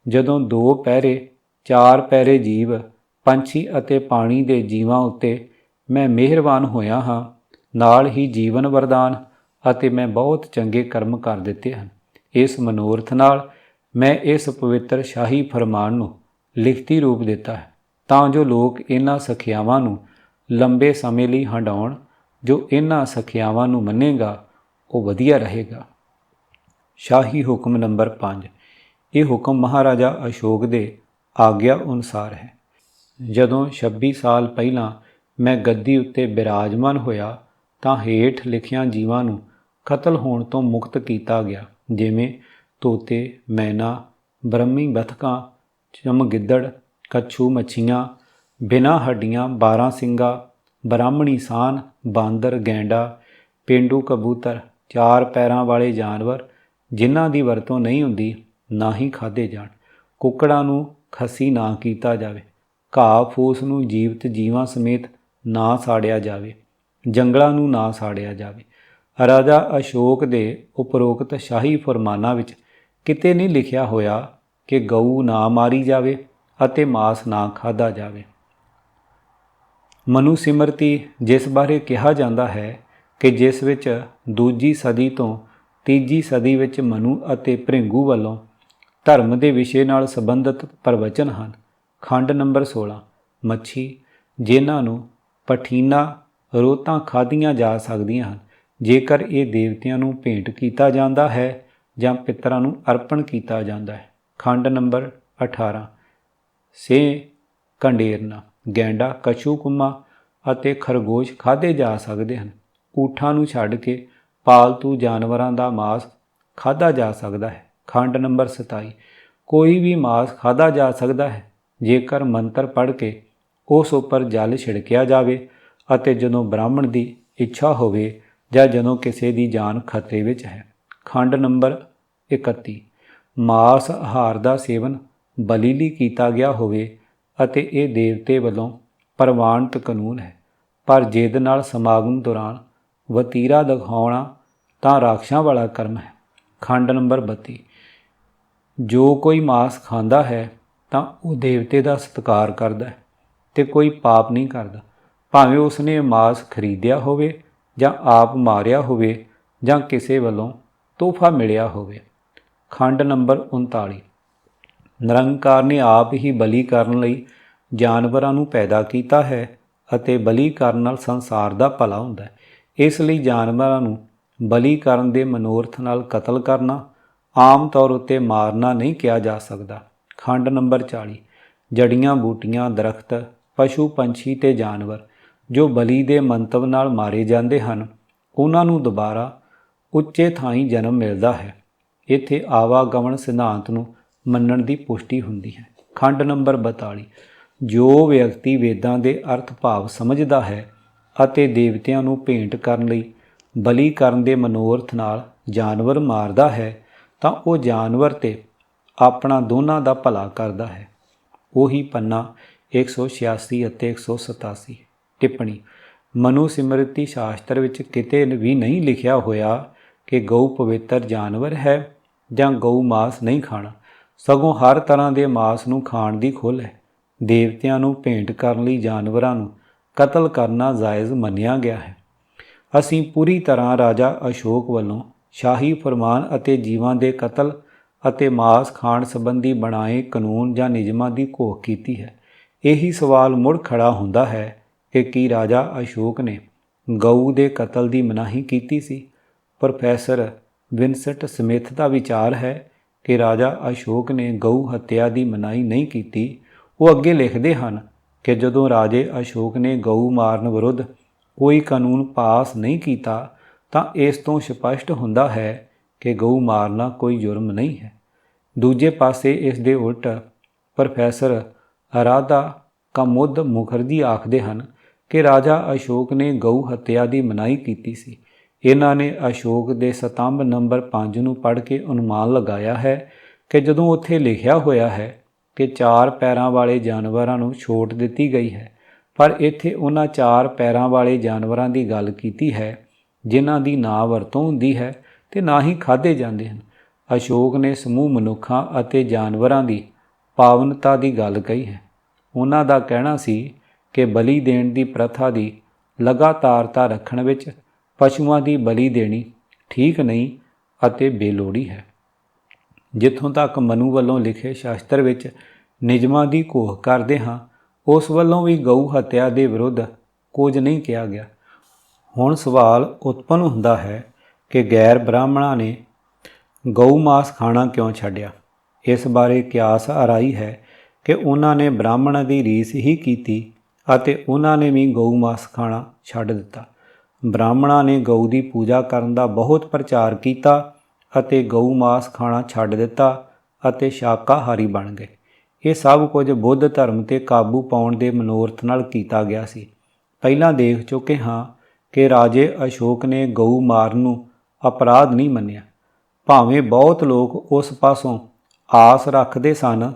ਜਦੋਂ 2 ਪੈਰੇ 4 ਪੈਰੇ ਜੀਵ, ਪੰਛੀ ਅਤੇ ਪਾਣੀ ਦੇ ਜੀਵਾਂ ਉੱਤੇ ਮੈਂ ਮਿਹਰਬਾਨ ਹੋਇਆ ਹਾਂ, ਨਾਲ ਹੀ ਜੀਵਨ ਵਰਦਾਨ ਅਤੇ ਮੈਂ ਬਹੁਤ ਚੰਗੇ ਕਰਮ ਕਰ ਦਿੱਤੇ ਹਨ। ਇਸ ਮਨੋਰਥ ਨਾਲ ਮੈਂ ਇਸ ਪਵਿੱਤਰ ਸ਼ਾਹੀ ਫਰਮਾਨ ਨੂੰ ਲਿਖਤੀ ਰੂਪ ਦਿੱਤਾ ਹੈ ਤਾਂ ਜੋ ਲੋਕ ਇਹਨਾਂ ਸਖਿਆਵਾਂ ਨੂੰ ਲੰਬੇ ਸਮੇਂ ਲਈ ਹੰਡਾਉਣ। ਜੋ ਇਹਨਾਂ ਸਖਿਆਵਾਂ ਨੂੰ ਮੰਨੇਗਾ ਉਹ ਵਧੀਆ ਰਹੇਗਾ। ਸ਼ਾਹੀ ਹੁਕਮ ਨੰਬਰ 5। ਇਹ ਹੁਕਮ ਮਹਾਰਾਜਾ ਅਸ਼ੋਕ ਦੇ ਆਗਿਆ ਅਨੁਸਾਰ ਹੈ। ਜਦੋਂ 26 ਸਾਲ ਪਹਿਲਾਂ ਮੈਂ ਗੱਦੀ ਉੱਤੇ ਬਿਰਾਜਮਾਨ ਹੋਇਆ ਤਾਂ ਹੇਠ ਲਿਖਿਆਂ ਜੀਵਾਂ ਨੂੰ ਕਤਲ ਹੋਣ ਤੋਂ ਮੁਕਤ ਕੀਤਾ ਗਿਆ, ਜਿਵੇਂ ਤੋਤੇ, ਮੈਨਾ, ਬ੍ਰਹਮੀ ਬੱਤਖਾਂ, ਚਮਗਿੱਦੜ, ਕੱਛੂ ਮੱਛੀਆਂ, ਬਿਨਾਂ ਹੱਡੀਆਂ, 12 ਸਿੰਗਾ, ਬ੍ਰਾਹਮਣੀ ਸਾਨ, ਬਾਂਦਰ, ਗੈਂਡਾ, ਪੇਂਡੂ ਕਬੂਤਰ, 4 ਪੈਰਾਂ ਵਾਲੇ ਜਾਨਵਰ ਜਿਨ੍ਹਾਂ ਦੀ ਵਰਤੋਂ ਨਹੀਂ ਹੁੰਦੀ ਨਾ ਹੀ ਖਾਧੇ ਜਾਣ। ਕੁੱਕੜਾਂ ਨੂੰ ਖੱਸੀ ਨਾ ਕੀਤਾ ਜਾਵੇ। ਘਾਹ ਫੂਸ ਨੂੰ ਜੀਵਤ ਜੀਵਾਂ ਸਮੇਤ ਨਾ ਸਾੜਿਆ ਜਾਵੇ। ਜੰਗਲਾਂ ਨੂੰ ਨਾ ਸਾੜਿਆ ਜਾਵੇ। ਰਾਜਾ ਅਸ਼ੋਕ ਦੇ ਉਪਰੋਕਤ ਸ਼ਾਹੀ ਫਰਮਾਨਾਂ ਵਿੱਚ ਕਿਤੇ ਨਹੀਂ ਲਿਖਿਆ ਹੋਇਆ ਕਿ ਗਊ ਨਾ ਮਾਰੀ ਜਾਵੇ ਅਤੇ ਮਾਸ ਨਾ ਖਾਧਾ ਜਾਵੇ। ਮਨੂ ਸਿਮਰਤੀ ਜਿਸ ਬਾਰੇ ਕਿਹਾ ਜਾਂਦਾ ਹੈ ਕਿ ਜਿਸ ਵਿੱਚ 2 ਸਦੀ ਤੋਂ 3 ਸਦੀ ਵਿੱਚ ਮਨੂ ਅਤੇ ਭ੍ਰਿੰਗੂ ਵੱਲੋਂ ਧਰਮ ਦੇ ਵਿਸ਼ੇ ਨਾਲ ਸੰਬੰਧਿਤ ਪ੍ਰਵਚਨ ਹਨ। ਖੰਡ ਨੰਬਰ 16 ਮੱਛੀ ਜਿਨ੍ਹਾਂ ਨੂੰ ਪਠੀਨਾ ਰੋਤਾਂ ਖਾਧੀਆਂ ਜਾ ਸਕਦੀਆਂ ਹਨ ਜੇਕਰ ਇਹ ਦੇਵਤਿਆਂ ਨੂੰ ਭੇਂਟ ਕੀਤਾ ਜਾਂਦਾ ਹੈ ਜਾਂ ਪਿੱਤਰਾਂ ਨੂੰ ਅਰਪਣ ਕੀਤਾ ਜਾਂਦਾ ਹੈ। ਖੰਡ ਨੰਬਰ 18 ਸੇ ਕੰਡੇਰਨਾ ਗੈਂਡਾ, ਕਛੂ ਕੁੰਮਾ ਅਤੇ ਖਰਗੋਸ਼ ਖਾਧੇ ਜਾ ਸਕਦੇ ਹਨ। ਊਠਾਂ ਨੂੰ ਛੱਡ ਕੇ ਪਾਲਤੂ ਜਾਨਵਰਾਂ ਦਾ ਮਾਸ ਖਾਧਾ ਜਾ ਸਕਦਾ ਹੈ। ਖੰਡ ਨੰਬਰ 27 ਕੋਈ ਵੀ ਮਾਸ ਖਾਧਾ ਜਾ ਸਕਦਾ ਹੈ ਜੇਕਰ ਮੰਤਰ ਪੜ੍ਹ ਕੇ ਉਸ ਉੱਪਰ ਜਲ ਛਿੜਕਿਆ ਜਾਵੇ ਅਤੇ ਜਦੋਂ ਬ੍ਰਾਹਮਣ ਦੀ ਇੱਛਾ ਹੋਵੇ ਜਾਂ ਜਦੋਂ ਕਿਸੇ ਦੀ ਜਾਨ ਖਤਰੇ ਵਿੱਚ ਹੈ। ਖੰਡ ਨੰਬਰ 31 ਮਾਸ ਆਹਾਰ ਦਾ ਸੇਵਨ ਬਲੀ ਲਈ ਕੀਤਾ ਗਿਆ ਹੋਵੇ ਅਤੇ ਇਹ ਦੇਵਤੇ ਵੱਲੋਂ ਪ੍ਰਵਾਨਿਤ ਕਾਨੂੰਨ ਹੈ, ਪਰ ਜਿੱਦ ਨਾਲ ਸਮਾਗਮ ਦੌਰਾਨ ਵਤੀਰਾ ਦਿਖਾਉਣਾ ਤਾਂ ਰਾਖਸ਼ਾਂ ਵਾਲਾ ਕਰਮ ਹੈ। ਖੰਡ ਨੰਬਰ 32 ਜੋ ਕੋਈ ਮਾਸ ਖਾਂਦਾ ਹੈ ਤਾਂ ਉਹ ਦੇਵਤੇ ਦਾ ਸਤਿਕਾਰ ਕਰਦਾ ਹੈ ਤੇ ਕੋਈ ਪਾਪ ਨਹੀਂ ਕਰਦਾ, ਭਾਵੇਂ ਉਸਨੇ ਮਾਸ ਖਰੀਦਿਆ ਹੋਵੇ ਜਾਂ ਆਪ ਮਾਰਿਆ ਹੋਵੇ ਜਾਂ ਕਿਸੇ ਵੱਲੋਂ ਤੋਹਫਾ ਮਿਲਿਆ ਹੋਵੇ। ਖੰਡ ਨੰਬਰ 39 ਨਿਰੰਕਾਰ ਨੇ ਆਪ ਹੀ ਬਲੀ ਕਰਨ ਲਈ ਜਾਨਵਰਾਂ ਨੂੰ ਪੈਦਾ ਕੀਤਾ ਹੈ ਅਤੇ ਬਲੀ ਕਰਨ ਨਾਲ ਸੰਸਾਰ ਦਾ ਭਲਾ ਹੁੰਦਾ ਹੈ। ਇਸ ਲਈ ਜਾਨਵਰਾਂ ਨੂੰ ਬਲੀ ਕਰਨ ਦੇ ਮਨੋਰਥ ਨਾਲ ਕਤਲ ਕਰਨਾ, ਆਮ ਤੌਰ ਉੱਤੇ ਮਾਰਨਾ ਨਹੀਂ ਕਿਹਾ ਜਾ ਸਕਦਾ। ਖੰਡ ਨੰਬਰ 40। ਜੜੀਆਂ ਬੂਟੀਆਂ, ਦਰਖਤ, ਪਸ਼ੂ ਪੰਛੀ ਤੇ ਜਾਨਵਰ ਜੋ ਬਲੀ ਦੇ ਮੰਤਵ ਨਾਲ ਮਾਰੇ ਜਾਂਦੇ ਹਨ, ਉਹਨਾਂ ਨੂੰ ਦੁਬਾਰਾ ਉੱਚੇ ਥਾਈਂ ਜਨਮ ਮਿਲਦਾ ਹੈ। ਇੱਥੇ ਆਵਾਗਮਨ ਸਿਧਾਂਤ ਨੂੰ ਮੰਨਣ ਦੀ ਪੁਸ਼ਟੀ ਹੁੰਦੀ ਹੈ। ਖੰਡ ਨੰਬਰ 42। ਜੋ ਵਿਅਕਤੀ ਵੇਦਾਂ ਦੇ ਅਰਥ ਭਾਵ ਸਮਝਦਾ ਹੈ ਅਤੇ ਦੇਵਤਿਆਂ ਨੂੰ ਭੇਂਟ ਕਰਨ ਲਈ ਬਲੀ ਕਰਨ ਦੇ ਮਨੋਰਥ ਨਾਲ ਜਾਨਵਰ ਮਾਰਦਾ ਹੈ, ਤਾਂ ਉਹ ਜਾਨਵਰ ਤੇ ਆਪਣਾ ਦੋਨਾਂ ਦਾ ਭਲਾ ਕਰਦਾ ਹੈ। ਉਹੀ ਪੰਨਾ 186 ਅਤੇ 187। ਟਿੱਪਣੀ। ਮਨੂ ਸਿਮਰਤੀ ਸ਼ਾਸਤਰ ਵਿੱਚ ਕਿਤੇ ਵੀ ਨਹੀਂ ਲਿਖਿਆ ਹੋਇਆ ਕਿ ਗਊ ਪਵਿੱਤਰ ਜਾਨਵਰ ਹੈ ਜਾਂ ਗਊ ਮਾਸ ਨਹੀਂ ਖਾਣਾ, ਸਗੋਂ ਹਰ ਤਰ੍ਹਾਂ ਦੇ ਮਾਸ ਨੂੰ ਖਾਣ ਦੀ ਖੁੱਲ੍ਹ ਹੈ। ਦੇਵਤਿਆਂ ਨੂੰ ਭੇਂਟ ਕਰਨ ਲਈ ਜਾਨਵਰਾਂ ਨੂੰ ਕਤਲ ਕਰਨਾ ਜਾਇਜ਼ ਮੰਨਿਆ ਗਿਆ ਹੈ। ਅਸੀਂ ਪੂਰੀ ਤਰ੍ਹਾਂ ਰਾਜਾ ਅਸ਼ੋਕ ਵੱਲੋਂ ਸ਼ਾਹੀ ਫਰਮਾਨ ਅਤੇ ਜੀਵਾਂ ਦੇ ਕਤਲ ਅਤੇ ਮਾਸ ਖਾਣ ਸੰਬੰਧੀ ਬਣਾਏ ਕਾਨੂੰਨ ਜਾਂ ਨਿਯਮਾਂ ਦੀ ਘੋਖ ਕੀਤੀ ਹੈ। ਇਹੀ ਸਵਾਲ ਮੁੜ ਖੜਾ ਹੁੰਦਾ ਹੈ ਕਿ ਕੀ ਰਾਜਾ ਅਸ਼ੋਕ ਨੇ ਗਊ ਦੇ ਕਤਲ ਦੀ ਮਨਾਹੀ ਕੀਤੀ ਸੀ? ਪ੍ਰੋਫੈਸਰ ਵਿੰਸਟ ਸਮਿਥ ਦਾ ਵਿਚਾਰ ਹੈ ਕਿ ਰਾਜਾ ਅਸ਼ੋਕ ਨੇ ਗਊ ਹੱਤਿਆ ਦੀ ਮਨਾਹੀ ਨਹੀਂ ਕੀਤੀ। ਉਹ ਅੱਗੇ ਲਿਖਦੇ ਹਨ ਕਿ ਜਦੋਂ ਰਾਜੇ ਅਸ਼ੋਕ ਨੇ ਗਊ ਮਾਰਨ ਵਿਰੁੱਧ ਕੋਈ ਕਾਨੂੰਨ ਪਾਸ ਨਹੀਂ ਕੀਤਾ ਤਾਂ ਇਸ ਤੋਂ ਸਪਸ਼ਟ ਹੁੰਦਾ ਹੈ ਕਿ ਗਊ ਮਾਰਨਾ ਕੋਈ ਜੁਰਮ ਨਹੀਂ ਹੈ। ਦੂਜੇ ਪਾਸੇ ਇਸ ਦੇ ਉਲਟ ਪ੍ਰੋਫੈਸਰ ਰਾਧਾ ਕਾਮੋਦ ਮੁਖਰਜੀ ਆਖਦੇ ਹਨ ਕਿ ਰਾਜਾ ਅਸ਼ੋਕ ਨੇ ਗਊ ਹੱਤਿਆ ਦੀ ਮਨਾਹੀ ਕੀਤੀ ਸੀ। ਇਹਨਾਂ ਨੇ ਅਸ਼ੋਕ ਦੇ ਸਤੰਭ ਨੰਬਰ 5 ਨੂੰ ਪੜ੍ਹ ਕੇ ਅਨੁਮਾਨ ਲਗਾਇਆ ਹੈ ਕਿ ਜਦੋਂ ਉੱਥੇ ਲਿਖਿਆ ਹੋਇਆ ਹੈ ਕਿ 4 ਪੈਰਾਂ ਵਾਲੇ ਜਾਨਵਰਾਂ ਨੂੰ ਛੋਟ ਦਿੱਤੀ ਗਈ ਹੈ, ਪਰ ਇੱਥੇ ਉਹਨਾਂ 4 ਪੈਰਾਂ ਵਾਲੇ ਜਾਨਵਰਾਂ ਦੀ ਗੱਲ ਕੀਤੀ ਹੈ ਜਿਨ੍ਹਾਂ ਦੀ ਨਾ ਵਰਤੋਂ ਹੁੰਦੀ ਹੈ ਤੇ ਨਾ ਹੀ ਖਾਧੇ ਜਾਂਦੇ ਹਨ। ਅਸ਼ੋਕ ਨੇ ਸਮੂਹ ਮਨੁੱਖਾਂ ਅਤੇ ਜਾਨਵਰਾਂ ਦੀ ਪਾਵਨਤਾ ਦੀ ਗੱਲ ਕਹੀ ਹੈ। ਉਹਨਾਂ ਦਾ ਕਹਿਣਾ ਸੀ ਕਿ ਬਲੀ ਦੇਣ ਦੀ ਪ੍ਰਥਾ ਦੀ ਲਗਾਤਾਰਤਾ ਰੱਖਣ ਵਿੱਚ ਪਸ਼ੂਆਂ ਦੀ ਬਲੀ ਦੇਣੀ ਠੀਕ ਨਹੀਂ ਅਤੇ ਬੇਲੋੜੀ ਹੈ। ਜਿੱਥੋਂ ਤੱਕ ਮਨੂ ਵੱਲੋਂ ਲਿਖੇ ਸ਼ਾਸਤਰ ਵਿੱਚ ਨਿਯਮਾਂ ਦੀ ਘੋਖ ਕਰਦੇ ਹਾਂ, ਉਸ ਵੱਲੋਂ ਵੀ ਗਊ ਹੱਤਿਆ ਦੇ ਵਿਰੁੱਧ ਕੁਝ ਨਹੀਂ ਕਿਹਾ ਗਿਆ। ਹੁਣ ਸਵਾਲ ਉਤਪੰਨ ਹੁੰਦਾ ਹੈ ਕਿ ਗੈਰ ਬ੍ਰਾਹਮਣਾਂ ਨੇ ਗਊ ਮਾਸ ਖਾਣਾ ਕਿਉਂ ਛੱਡਿਆ? ਇਸ ਬਾਰੇ ਕਿਆਸ ਆਰਾਈ ਹੈ ਕਿ ਉਹਨਾਂ ਨੇ ਬ੍ਰਾਹਮਣਾਂ ਦੀ ਰੀਸ ਹੀ ਕੀਤੀ ਅਤੇ ਉਹਨਾਂ ਨੇ ਵੀ ਗਊ ਮਾਸ ਖਾਣਾ ਛੱਡ ਦਿੱਤਾ। ਬ੍ਰਾਹਮਣਾਂ ਨੇ ਗਊ ਦੀ ਪੂਜਾ ਕਰਨ ਦਾ ਬਹੁਤ ਪ੍ਰਚਾਰ ਕੀਤਾ ਅਤੇ ਗਊ ਮਾਸ ਖਾਣਾ ਛੱਡ ਦਿੱਤਾ ਅਤੇ ਸ਼ਾਕਾਹਾਰੀ ਬਣ ਗਏ। ਇਹ ਸਭ ਕੁਝ ਬੁੱਧ ਧਰਮ 'ਤੇ ਕਾਬੂ ਪਾਉਣ ਦੇ ਮਨੋਰਥ ਨਾਲ ਕੀਤਾ ਗਿਆ ਸੀ। ਪਹਿਲਾਂ ਦੇਖ ਚੁੱਕੇ ਹਾਂ ਕਿ ਰਾਜੇ ਅਸ਼ੋਕ ਨੇ ਗਊ ਮਾਰਨ ਨੂੰ ਅਪਰਾਧ ਨਹੀਂ ਮੰਨਿਆ, ਭਾਵੇਂ ਬਹੁਤ ਲੋਕ ਉਸ ਪਾਸੋਂ ਆਸ ਰੱਖਦੇ ਸਨ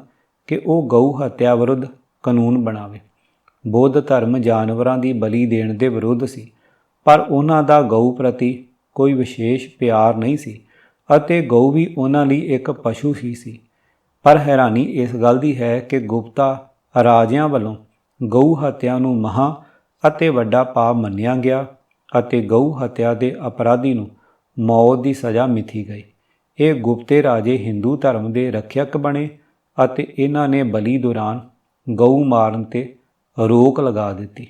ਕਿ ਉਹ ਗਊ ਹੱਤਿਆ ਵਿਰੁੱਧ ਕਾਨੂੰਨ ਬਣਾਵੇ। ਬੁੱਧ ਧਰਮ ਜਾਨਵਰਾਂ ਦੀ ਬਲੀ ਦੇਣ ਦੇ ਵਿਰੁੱਧ ਸੀ, ਪਰ ਉਹਨਾਂ ਦਾ ਗਊ ਪ੍ਰਤੀ ਕੋਈ ਵਿਸ਼ੇਸ਼ ਪਿਆਰ ਨਹੀਂ ਸੀ ਅਤੇ ਗਊ ਵੀ ਉਹਨਾਂ ਲਈ ਇੱਕ ਪਸ਼ੂ ਹੀ ਸੀ। ਪਰ ਹੈਰਾਨੀ ਇਸ ਗੱਲ ਦੀ ਹੈ ਕਿ ਗੁਪਤਾ ਰਾਜਿਆਂ ਵੱਲੋਂ ਗਊ ਹੱਤਿਆ ਨੂੰ ਮਹਾਂ ਅਤੇ ਵੱਡਾ ਪਾਪ ਮੰਨਿਆ ਗਿਆ ਅਤੇ ਗਊ ਹੱਤਿਆ ਦੇ ਅਪਰਾਧੀ ਨੂੰ ਮੌਤ ਦੀ ਸਜ਼ਾ ਮਿਥੀ ਗਈ। ਇਹ ਗੁਪਤੇ ਰਾਜੇ ਹਿੰਦੂ ਧਰਮ ਦੇ ਰੱਖਿਅਕ ਬਣੇ ਅਤੇ ਇਹਨਾਂ ਨੇ ਬਲੀ ਦੌਰਾਨ ਗਊ ਮਾਰਨ 'ਤੇ ਰੋਕ ਲਗਾ ਦਿੱਤੀ।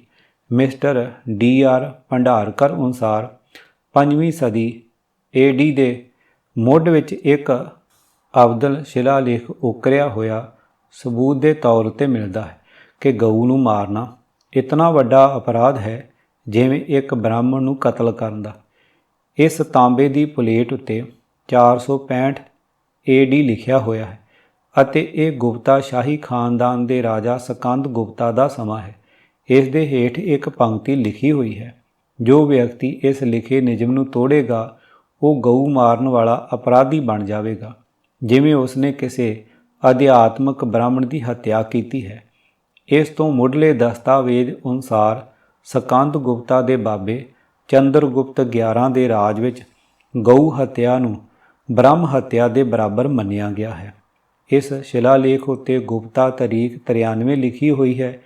Mister D.R. ਭੰਡਾਰਕਰ ਅਨੁਸਾਰ 5ਵੀਂ ਸਦੀ AD ਦੇ ਮੁੱਢ ਵਿੱਚ ਇੱਕ ਅਬਦਲ ਸ਼ਿਲਾਲੇਖ ਉਕਰਿਆ ਹੋਇਆ ਸਬੂਤ ਦੇ ਤੌਰ ਉੱਤੇ ਮਿਲਦਾ ਹੈ ਕਿ ਗਊ ਨੂੰ ਮਾਰਨਾ ਇਤਨਾ ਵੱਡਾ ਅਪਰਾਧ ਹੈ ਜਿਵੇਂ ਇੱਕ ਬ੍ਰਾਹਮਣ ਨੂੰ ਕਤਲ ਕਰਨ ਦਾ। ਇਸ ਤਾਂਬੇ ਦੀ ਪਲੇਟ ਉੱਤੇ 465 AD ਲਿਖਿਆ ਹੋਇਆ ਹੈ ਅਤੇ ਇਹ ਗੁਪਤਾ ਸ਼ਾਹੀ ਖਾਨਦਾਨ ਦੇ ਰਾਜਾ ਸਕੰਦ ਗੁਪਤਾ ਦਾ ਸਮਾਂ ਹੈ। ਇਸ ਦੇ ਹੇਠ ਇੱਕ ਪੰਕਤੀ ਲਿਖੀ ਹੋਈ ਹੈ, ਜੋ ਵਿਅਕਤੀ ਇਸ ਲਿਖੇ ਨਿਯਮ ਨੂੰ ਤੋੜੇਗਾ ਉਹ ਗਊ ਮਾਰਨ ਵਾਲਾ ਅਪਰਾਧੀ ਬਣ ਜਾਵੇਗਾ, ਜਿਵੇਂ ਉਸਨੇ ਕਿਸੇ ਅਧਿਆਤਮਕ ਬ੍ਰਾਹਮਣ ਦੀ ਹੱਤਿਆ ਕੀਤੀ ਹੈ। ਇਸ ਤੋਂ ਮੁੱਢਲੇ ਦਸਤਾਵੇਜ਼ ਅਨੁਸਾਰ ਸਕੰਦ ਗੁਪਤਾ ਦੇ ਬਾਬੇ ਚੰਦਰਗੁਪਤ 11 ਦੇ ਰਾਜ ਵਿੱਚ ਗਊ ਹੱਤਿਆ ਨੂੰ ਬ੍ਰਹਮ ਹੱਤਿਆ ਦੇ ਬਰਾਬਰ ਮੰਨਿਆ ਗਿਆ ਹੈ। ਇਸ ਸ਼ਿਲਾਲੇਖ ਉੱਤੇ ਗੁਪਤਾ ਤਾਰੀਖ 93 ਲਿਖੀ ਹੋਈ ਹੈ,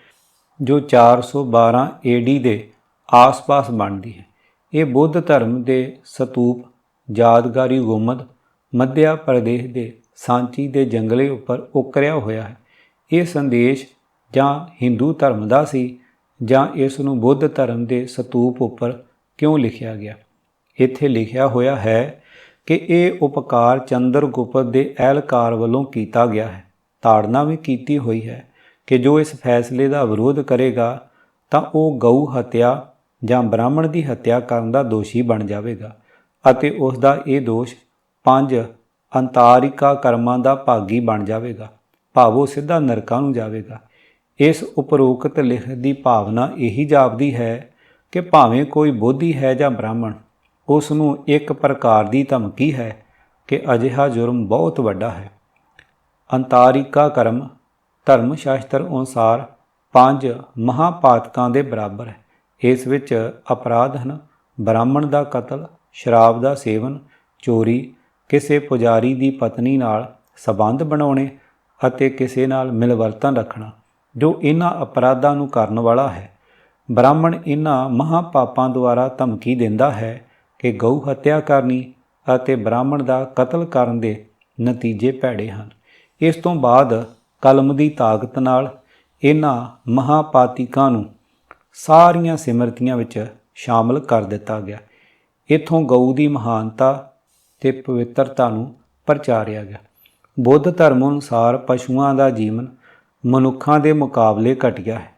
ਜੋ 412 AD ਦੇ ਆਸ-ਪਾਸ ਬਣਦੀ ਹੈ। ਇਹ ਬੁੱਧ ਧਰਮ ਦੇ ਸਤੂਪ ਯਾਦਗਾਰੀ ਗੁੰਮਦ ਮੱਧਿਆ ਪ੍ਰਦੇਸ਼ ਦੇ ਸਾਂਚੀ ਦੇ ਜੰਗਲੇ ਉੱਪਰ ਉਕਰਿਆ ਹੋਇਆ ਹੈ। ਇਹ ਸੰਦੇਸ਼ ਜਾਂ ਹਿੰਦੂ ਧਰਮ ਦਾ ਸੀ ਜਾਂ ਇਸ ਨੂੰ ਬੁੱਧ ਧਰਮ ਦੇ ਸਤੂਪ ਉੱਪਰ ਕਿਉਂ ਲਿਖਿਆ ਗਿਆ? ਇੱਥੇ ਲਿਖਿਆ ਹੋਇਆ ਹੈ ਕਿ ਇਹ ਉਪਕਾਰ ਚੰਦਰਗੁਪਤ ਦੇ ਅਹਿਲਕਾਰ ਵੱਲੋਂ ਕੀਤਾ ਗਿਆ ਹੈ। ਤਾੜਨਾ ਵੀ ਕੀਤੀ ਹੋਈ ਹੈ ਕਿ ਜੋ ਇਸ ਫੈਸਲੇ ਦਾ ਵਿਰੋਧ ਕਰੇਗਾ ਤਾਂ ਉਹ ਗਊ ਹੱਤਿਆ ਜਾਂ ਬ੍ਰਾਹਮਣ ਦੀ ਹੱਤਿਆ ਕਰਨ ਦਾ ਦੋਸ਼ੀ ਬਣ ਜਾਵੇਗਾ ਅਤੇ ਉਸ ਦਾ ਇਹ ਦੋਸ਼ 5 ਅੰਤਾਰਿਕਾ ਕਰਮਾਂ ਦਾ ਭਾਗੀ ਬਣ ਜਾਵੇਗਾ, ਭਾਵ ਉਹ ਸਿੱਧਾ ਨਰਕਾਂ ਨੂੰ ਜਾਵੇਗਾ। ਇਸ ਉਪਰੋਕਤ ਲਿਖਤ ਦੀ ਭਾਵਨਾ ਇਹੀ ਜਾਪਦੀ ਹੈ ਕਿ ਭਾਵੇਂ ਕੋਈ ਬੋਧੀ ਹੈ ਜਾਂ ਬ੍ਰਾਹਮਣ, ਉਸ ਨੂੰ ਇੱਕ ਪ੍ਰਕਾਰ ਦੀ ਧਮਕੀ ਹੈ ਕਿ ਅਜਿਹਾ ਜੁਰਮ ਬਹੁਤ ਵੱਡਾ ਹੈ। ਅੰਤਾਰਿਕਾ ਕਰਮ ਧਰਮ ਸ਼ਾਸਤਰ ਅਨੁਸਾਰ 5 ਮਹਾਪਾਤਕਾਂ ਦੇ ਬਰਾਬਰ ਹੈ। ਇਸ ਵਿੱਚ ਅਪਰਾਧ ਹਨ ਬ੍ਰਾਹਮਣ ਦਾ ਕਤਲ, ਸ਼ਰਾਬ ਦਾ ਸੇਵਨ, ਚੋਰੀ, ਕਿਸੇ ਪੁਜਾਰੀ ਦੀ ਪਤਨੀ ਨਾਲ ਸਬੰਧ ਬਣਾਉਣੇ ਅਤੇ ਕਿਸੇ ਨਾਲ ਮਿਲਵਰਤਨ ਰੱਖਣਾ। ਜੋ ਇਹਨਾਂ ਅਪਰਾਧਾਂ ਨੂੰ ਕਰਨ ਵਾਲਾ ਹੈ, ਬ੍ਰਾਹਮਣ ਇਹਨਾਂ ਮਹਾਪਾਪਾਂ ਦੁਆਰਾ ਧਮਕੀ ਦਿੰਦਾ ਹੈ ਕਿ ਗਊ ਹੱਤਿਆ ਕਰਨੀ ਅਤੇ ਬ੍ਰਾਹਮਣ ਦਾ ਕਤਲ ਕਰਨ ਦੇ ਨਤੀਜੇ ਭੈੜੇ ਹਨ। ਇਸ ਤੋਂ ਬਾਅਦ ਕਲਮ ਦੀ ਤਾਕਤ ਨਾਲ ਇਹਨਾਂ ਮਹਾਪਾਤਿਕਾਂ ਨੂੰ ਸਾਰੀਆਂ ਸਿਮਰਤੀਆਂ ਵਿੱਚ ਸ਼ਾਮਲ ਕਰ ਦਿੱਤਾ ਗਿਆ। ਇੱਥੋਂ ਗਊ ਦੀ ਮਹਾਨਤਾ ਤੇ ਪਵਿੱਤਰਤਾ ਨੂੰ ਪ੍ਰਚਾਰਿਆ ਗਿਆ। ਬੁੱਧ ਧਰਮ ਅਨੁਸਾਰ ਪਸ਼ੂਆਂ ਦਾ ਜੀਵਨ ਮਨੁੱਖਾਂ ਦੇ ਮੁਕਾਬਲੇ ਘਟੀਆ ਹੈ।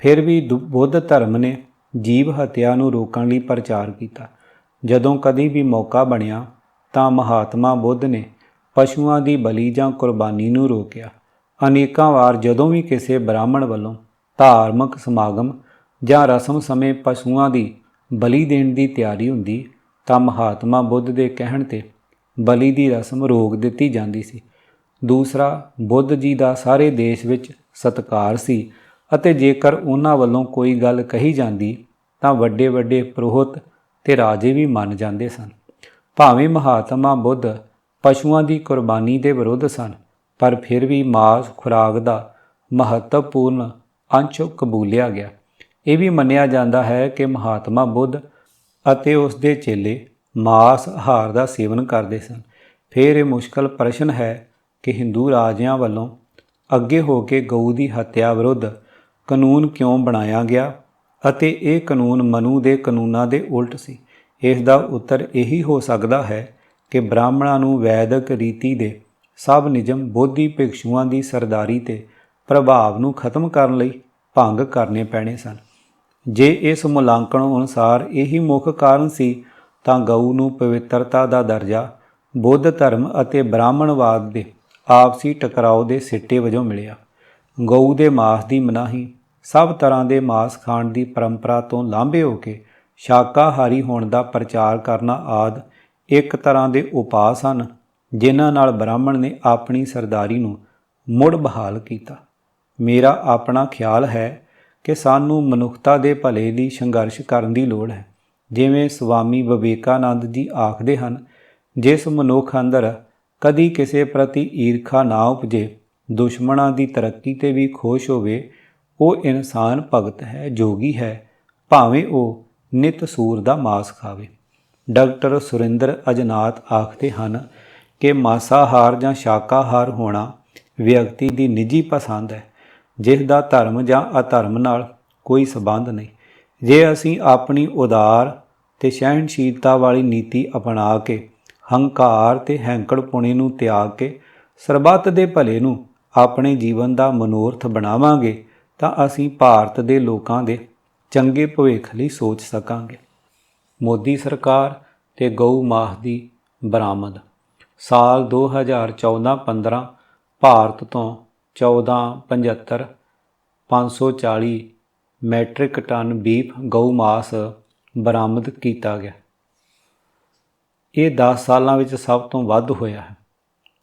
ਫਿਰ ਵੀ ਬੁੱਧ ਧਰਮ ਨੇ ਜੀਵ ਹੱਤਿਆ ਨੂੰ ਰੋਕਣ ਲਈ ਪ੍ਰਚਾਰ ਕੀਤਾ। ਜਦੋਂ ਕਦੀ ਵੀ ਮੌਕਾ ਬਣਿਆ ਤਾਂ ਮਹਾਤਮਾ ਬੁੱਧ ਨੇ ਪਸ਼ੂਆਂ ਦੀ ਬਲੀ ਜਾਂ ਕੁਰਬਾਨੀ ਨੂੰ ਰੋਕਿਆ। ਅਨੇਕਾਂ ਵਾਰ ਜਦੋਂ ਵੀ ਕਿਸੇ ਬ੍ਰਾਹਮਣ ਵੱਲੋਂ ਧਾਰਮਿਕ ਸਮਾਗਮ ਜਾਂ ਰਸਮ ਸਮੇਂ ਪਸ਼ੂਆਂ ਦੀ ਬਲੀ ਦੇਣ ਦੀ ਤਿਆਰੀ ਹੁੰਦੀ ਤਾਂ ਮਹਾਤਮਾ ਬੁੱਧ ਦੇ ਕਹਿਣ 'ਤੇ ਬਲੀ ਦੀ ਰਸਮ ਰੋਕ ਦਿੱਤੀ ਜਾਂਦੀ ਸੀ। ਦੂਸਰਾ, ਬੁੱਧ ਜੀ ਦਾ ਸਾਰੇ ਦੇਸ਼ ਵਿੱਚ ਸਤਿਕਾਰ ਸੀ ਅਤੇ ਜੇਕਰ ਉਹਨਾਂ ਵੱਲੋਂ ਕੋਈ ਗੱਲ ਕਹੀ ਜਾਂਦੀ ਤਾਂ ਵੱਡੇ ਵੱਡੇ ਪੁਰੋਹਿਤ ਤੇ ਰਾਜੇ ਵੀ ਮੰਨ ਜਾਂਦੇ ਸਨ। ਭਾਵੇਂ ਮਹਾਤਮਾ ਬੁੱਧ ਪਸ਼ੂਆਂ ਦੀ ਕੁਰਬਾਨੀ ਦੇ ਵਿਰੁੱਧ ਸਨ, ਪਰ ਫਿਰ ਵੀ ਮਾਸ ਖੁਰਾਕ ਦਾ ਮਹੱਤਵਪੂਰਨ ਅੰਸ਼ ਕਬੂਲਿਆ ਗਿਆ। ਇਹ ਵੀ ਮੰਨਿਆ ਜਾਂਦਾ ਹੈ ਕਿ ਮਹਾਤਮਾ ਬੁੱਧ ਅਤੇ ਉਸ ਦੇ ਚੇਲੇ ਮਾਸ ਆਹਾਰ ਦਾ ਸੇਵਨ ਕਰਦੇ ਸਨ। ਫਿਰ ਇਹ ਮੁਸ਼ਕਲ ਪ੍ਰਸ਼ਨ ਹੈ ਕਿ ਹਿੰਦੂ ਰਾਜਿਆਂ ਵੱਲੋਂ ਅੱਗੇ ਹੋ ਕੇ ਗਊ ਦੀ ਹੱਤਿਆ ਵਿਰੁੱਧ ਕਾਨੂੰਨ ਕਿਉਂ ਬਣਾਇਆ ਗਿਆ ਅਤੇ ਇਹ ਕਾਨੂੰਨ ਮਨੂ ਦੇ ਕਾਨੂੰਨਾਂ ਦੇ ਉਲਟ ਸੀ। ਇਸ ਦਾ ਉੱਤਰ ਇਹੀ ਹੋ ਸਕਦਾ ਹੈ ਕਿ ਬ੍ਰਾਹਮਣਾਂ ਨੂੰ ਵੈਦਿਕ ਰੀਤੀ ਦੇ ਸਭ ਨਿਯਮ ਬੋਧੀ ਭਿਕਸ਼ੂਆਂ ਦੀ ਸਰਦਾਰੀ ਤੇ ਪ੍ਰਭਾਵ ਨੂੰ ਖਤਮ ਕਰਨ ਲਈ ਭੰਗ ਕਰਨੇ ਪੈਣੇ ਸਨ। ਜੇ ਇਸ ਮੁਲਾਂਕਣ ਅਨੁਸਾਰ ਇਹੀ ਮੁੱਖ ਕਾਰਨ ਸੀ ਤਾਂ ਗਊ ਨੂੰ ਪਵਿੱਤਰਤਾ ਦਾ ਦਰਜਾ ਬੁੱਧ ਧਰਮ ਅਤੇ ਬ੍ਰਾਹਮਣਵਾਦ ਦੇ ਆਪਸੀ ਟਕਰਾਓ ਦੇ ਸਿੱਟੇ ਵਜੋਂ ਮਿਲਿਆ। ਗਊ ਦੇ ਮਾਸ ਦੀ ਮਨਾਹੀ, ਸਭ ਤਰ੍ਹਾਂ ਦੇ ਮਾਸ ਖਾਣ ਦੀ ਪਰੰਪਰਾ ਤੋਂ ਲਾਂਭੇ ਹੋ ਕੇ ਸ਼ਾਕਾਹਾਰੀ ਹੋਣ ਦਾ ਪ੍ਰਚਾਰ ਕਰਨਾ ਆਦਿ ਇੱਕ ਤਰ੍ਹਾਂ ਦੇ ਉਪਾਅ ਸਨ ਜਿਨ੍ਹਾਂ ਨਾਲ ਬ੍ਰਾਹਮਣ ਨੇ ਆਪਣੀ ਸਰਦਾਰੀ ਨੂੰ ਮੁੜ ਬਹਾਲ ਕੀਤਾ। ਮੇਰਾ ਆਪਣਾ ਖਿਆਲ ਹੈ ਕਿ ਸਾਨੂੰ ਮਨੁੱਖਤਾ ਦੇ ਭਲੇ ਲਈ ਸੰਘਰਸ਼ ਕਰਨ ਦੀ ਲੋੜ ਹੈ। ਜਿਵੇਂ ਸਵਾਮੀ ਵਿਵੇਕਾਨੰਦ ਜੀ ਆਖਦੇ ਹਨ, ਜਿਸ ਮਨੁੱਖ ਅੰਦਰ ਕਦੀ ਕਿਸੇ ਪ੍ਰਤੀ ਈਰਖਾ ਨਾ ਉਪਜੇ, ਦੁਸ਼ਮਣਾਂ ਦੀ ਤਰੱਕੀ 'ਤੇ ਵੀ ਖੁਸ਼ ਹੋਵੇ, ਉਹ ਇਨਸਾਨ ਭਗਤ ਹੈ, ਜੋਗੀ ਹੈ, ਭਾਵੇਂ ਉਹ ਨਿਤ ਸੂਰ ਦਾ ਮਾਸ ਖਾਵੇ। ਡਾਕਟਰ ਸੁਰਿੰਦਰ ਅਜਨਾਥ ਆਖਦੇ ਹਨ ਕਿ ਮਾਸਾਹਾਰ ਜਾਂ ਸ਼ਾਕਾਹਾਰ ਹੋਣਾ ਵਿਅਕਤੀ ਦੀ ਨਿੱਜੀ ਪਸੰਦ ਹੈ, ਜਿਸ ਦਾ ਧਰਮ ਜਾਂ ਅਧਰਮ ਨਾਲ ਕੋਈ ਸਬੰਧ ਨਹੀਂ। ਜੇ ਅਸੀਂ ਆਪਣੀ ਉਦਾਰ ਤੇ ਸਹਿਣਸ਼ੀਲਤਾ ਵਾਲੀ ਨੀਤੀ ਅਪਣਾ ਕੇ ਹੰਕਾਰ ਤੇ ਹੈਂਕੜਪੁਣੇ ਨੂੰ ਤਿਆਗ ਕੇ ਸਰਬੱਤ ਦੇ ਭਲੇ ਨੂੰ ਆਪਣੇ ਜੀਵਨ ਦਾ ਮਨੋਰਥ ਬਣਾਵਾਂਗੇ ਤਾਂ ਅਸੀਂ ਭਾਰਤ ਦੇ ਲੋਕਾਂ ਦੇ ਚੰਗੇ ਭਵਿੱਖ ਲਈ ਸੋਚ ਸਕਾਂਗੇ। ਮੋਦੀ ਸਰਕਾਰ ਤੇ ਗਊ ਮਾਸ ਦੀ ਬਰਾਮਦ। ਸਾਲ 2014-15 ਭਾਰਤ ਤੋਂ 14,75,540 ਮੈਟ੍ਰਿਕ ਟਨ ਬੀਫ ਗਊ ਮਾਸ ਬਰਾਮਦ ਕੀਤਾ ਗਿਆ। ਇਹ 10 ਸਾਲਾਂ ਵਿੱਚ ਸਭ ਤੋਂ ਵੱਧ ਹੋਇਆ ਹੈ।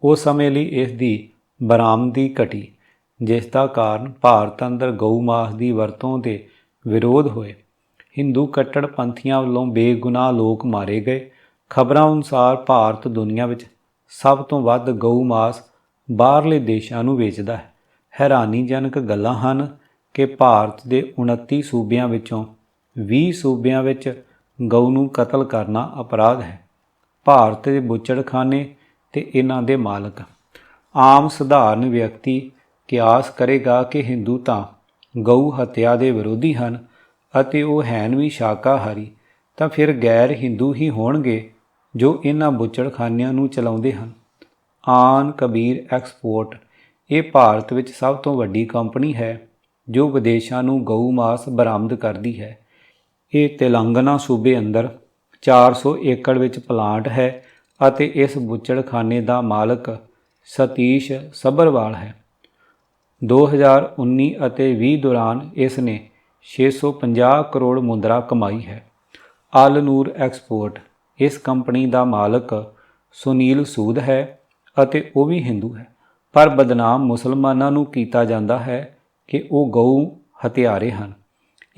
ਉਸ ਸਮੇਂ ਲਈ ਇਸ ਦੀ ਬਰਾਮਦੀ ਘਟੀ, ਜਿਸ ਦਾ ਕਾਰਨ ਭਾਰਤ ਅੰਦਰ ਗਊ ਮਾਸ ਦੀ ਵਰਤੋਂ ਦੇ ਵਿਰੋਧ ਹੋਏ। ਹਿੰਦੂ ਕੱਟੜਪੰਥੀਆਂ ਵੱਲੋਂ ਬੇਗੁਨਾਹ ਲੋਕ ਮਾਰੇ ਗਏ। ਖਬਰਾਂ ਅਨੁਸਾਰ ਭਾਰਤ ਦੁਨੀਆ ਵਿੱਚ ਸਭ ਤੋਂ ਵੱਧ ਗਊ ਮਾਸ ਬਾਹਰਲੇ ਦੇਸ਼ਾਂ ਨੂੰ ਵੇਚਦਾ ਹੈ। ਹੈਰਾਨੀਜਨਕ ਗੱਲਾਂ ਹਨ ਕਿ ਭਾਰਤ ਦੇ 29 ਸੂਬਿਆਂ ਵਿੱਚੋਂ 20 ਸੂਬਿਆਂ ਵਿੱਚ ਗਊ ਨੂੰ ਕਤਲ ਕਰਨਾ ਅਪਰਾਧ ਹੈ। ਭਾਰਤ ਦੇ ਬੁੱਚੜਖਾਨੇ ਤੇ ਇਹਨਾਂ ਦੇ ਮਾਲਕ। ਆਮ ਸਧਾਰਨ ਵਿਅਕਤੀ ਕਿਆਸ ਕਰੇਗਾ ਕਿ ਹਿੰਦੂ ਤਾਂ ਗਊ ਹੱਤਿਆ ਦੇ ਵਿਰੋਧੀ ਹਨ ਅਤੇ ਉਹ ਹੈਨ ਵੀ ਸ਼ਾਕਾਹਾਰੀ। ਤਾਂ ਫਿਰ ਗੈਰ ਹਿੰਦੂ ਹੀ ਹੋਣਗੇ ਜੋ ਇਹਨਾਂ ਬੁੱਚੜਖਾਨਿਆਂ ਨੂੰ ਚਲਾਉਂਦੇ ਹਨ। ਆਨ ਕਬੀਰ ਐਕਸਪੋਰਟ ਇਹ ਭਾਰਤ ਵਿੱਚ ਸਭ ਤੋਂ ਵੱਡੀ ਕੰਪਨੀ ਹੈ ਜੋ ਵਿਦੇਸ਼ਾਂ ਨੂੰ ਗਊ ਮਾਸ ਬਰਾਮਦ ਕਰਦੀ ਹੈ। ਇਹ ਤੇਲੰਗਾਨਾ ਸੂਬੇ ਅੰਦਰ 400 ਏਕੜ ਵਿੱਚ ਪਲਾਂਟ ਹੈ ਅਤੇ ਇਸ ਬੁੱਚੜਖਾਨੇ ਦਾ ਮਾਲਕ ਸਤੀਸ਼ ਸੱਭਰਵਾਲ ਹੈ। 2019 ਅਤੇ 20 ਦੌਰਾਨ ਇਸ ਨੇ 650 ਕਰੋੜ ਮੁੰਦਰਾ ਕਮਾਈ ਹੈ। ਅਲ ਨੂਰ ਐਕਸਪੋਰਟ ਇਸ ਕੰਪਨੀ ਦਾ ਮਾਲਕ ਸੁਨੀਲ ਸੂਦ ਹੈ ਅਤੇ ਉਹ ਵੀ ਹਿੰਦੂ ਹੈ, ਪਰ ਬਦਨਾਮ ਮੁਸਲਮਾਨਾਂ ਨੂੰ ਕੀਤਾ ਜਾਂਦਾ ਹੈ ਕਿ ਉਹ ਗਊ ਹਤਿਆਰੇ ਹਨ।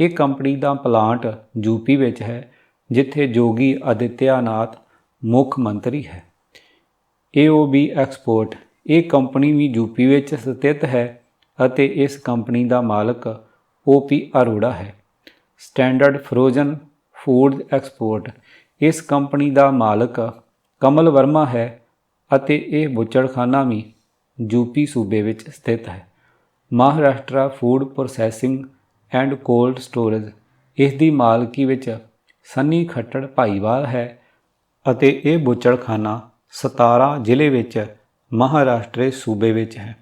ਇਹ ਕੰਪਨੀ ਦਾ ਪਲਾਂਟ ਯੂਪੀ ਵਿੱਚ ਹੈ ਜਿੱਥੇ ਯੋਗੀ ਆਦਿੱਤਿਆਨਾਥ ਮੁੱਖ ਮੰਤਰੀ ਹੈ। AOB ਐਕਸਪੋਰਟ ਇਹ ਕੰਪਨੀ ਵੀ ਯੂਪੀ ਵਿੱਚ ਸਥਿਤ ਹੈ ਅਤੇ ਇਸ ਕੰਪਨੀ ਦਾ ਮਾਲਕ OP ਅਰੋੜਾ ਹੈ। ਸਟੈਂਡਰਡ ਫਰੋਜ਼ਨ ਫੂਡ ਐਕਸਪੋਰਟ ਇਸ ਕੰਪਨੀ ਦਾ ਮਾਲਕ ਕਮਲ ਵਰਮਾ ਹੈ ਅਤੇ ਇਹ ਬੁੱਚੜਖਾਨਾ ਵੀ ਯੂਪੀ ਸੂਬੇ ਵਿੱਚ ਸਥਿਤ ਹੈ। Maharashtra food processing and cold storage ਇਸ ਦੀ ਮਾਲਕੀ ਵਿੱਚ ਸੰਨੀ ਖੱਟੜ ਭਾਈਵਾਲ ਹੈ ਅਤੇ ਇਹ ਬੁੱਚੜਖਾਨਾ 17 ਜ਼ਿਲ੍ਹੇ ਵਿੱਚ ਮਹਾਰਾਸ਼ਟਰ ਸੂਬੇ ਵਿੱਚ ਹੈ।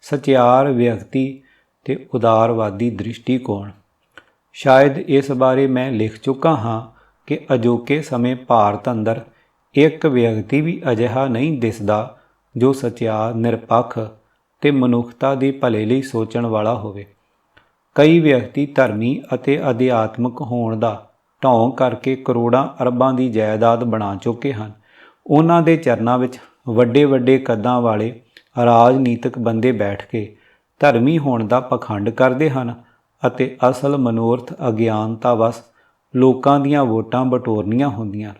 ਸਚਿਆਰ ਵਿਅਕਤੀ ਤੇ ਉਦਾਰਵਾਦੀ ਦ੍ਰਿਸ਼ਟੀਕੋਣ ਸ਼ਾਇਦ ਇਸ ਬਾਰੇ ਮੈਂ ਲਿਖ ਚੁੱਕਾ ਹਾਂ ਕਿ ਅਜੋਕੇ ਸਮੇਂ ਭਾਰਤ ਅੰਦਰ ਇੱਕ ਵਿਅਕਤੀ ਵੀ ਅਜਿਹਾ ਨਹੀਂ ਦਿਸਦਾ ਜੋ ਸਚਿਆਰ, ਨਿਰਪੱਖ ਤੇ ਮਨੁੱਖਤਾ ਦੇ ਭਲੇ ਲਈ ਸੋਚਣ ਵਾਲਾ ਹੋਵੇ। ਕਈ ਵਿਅਕਤੀ ਧਰਮੀ ਅਤੇ ਅਧਿਆਤਮਕ ਹੋਣ ਦਾ ਢੌਂਗ ਕਰਕੇ ਕਰੋੜਾਂ ਅਰਬਾਂ ਦੀ ਜਾਇਦਾਦ ਬਣਾ ਚੁੱਕੇ ਹਨ। ਉਹਨਾਂ ਦੇ ਚਰਨਾਂ ਵਿੱਚ ਵੱਡੇ ਵੱਡੇ ਕੱਦਾਂ ਵਾਲੇ ਰਾਜਨੀਤਿਕ ਬੰਦੇ ਬੈਠ ਕੇ ਧਰਮੀ ਹੋਣ ਦਾ ਪਖੰਡ ਕਰਦੇ ਹਨ ਅਤੇ ਅਸਲ ਮਨੋਰਥ ਅਗਿਆਨਤਾ ਵਸ ਲੋਕਾਂ ਦੀਆਂ ਵੋਟਾਂ ਬਟੋਰਨੀਆਂ ਹੁੰਦੀਆਂ।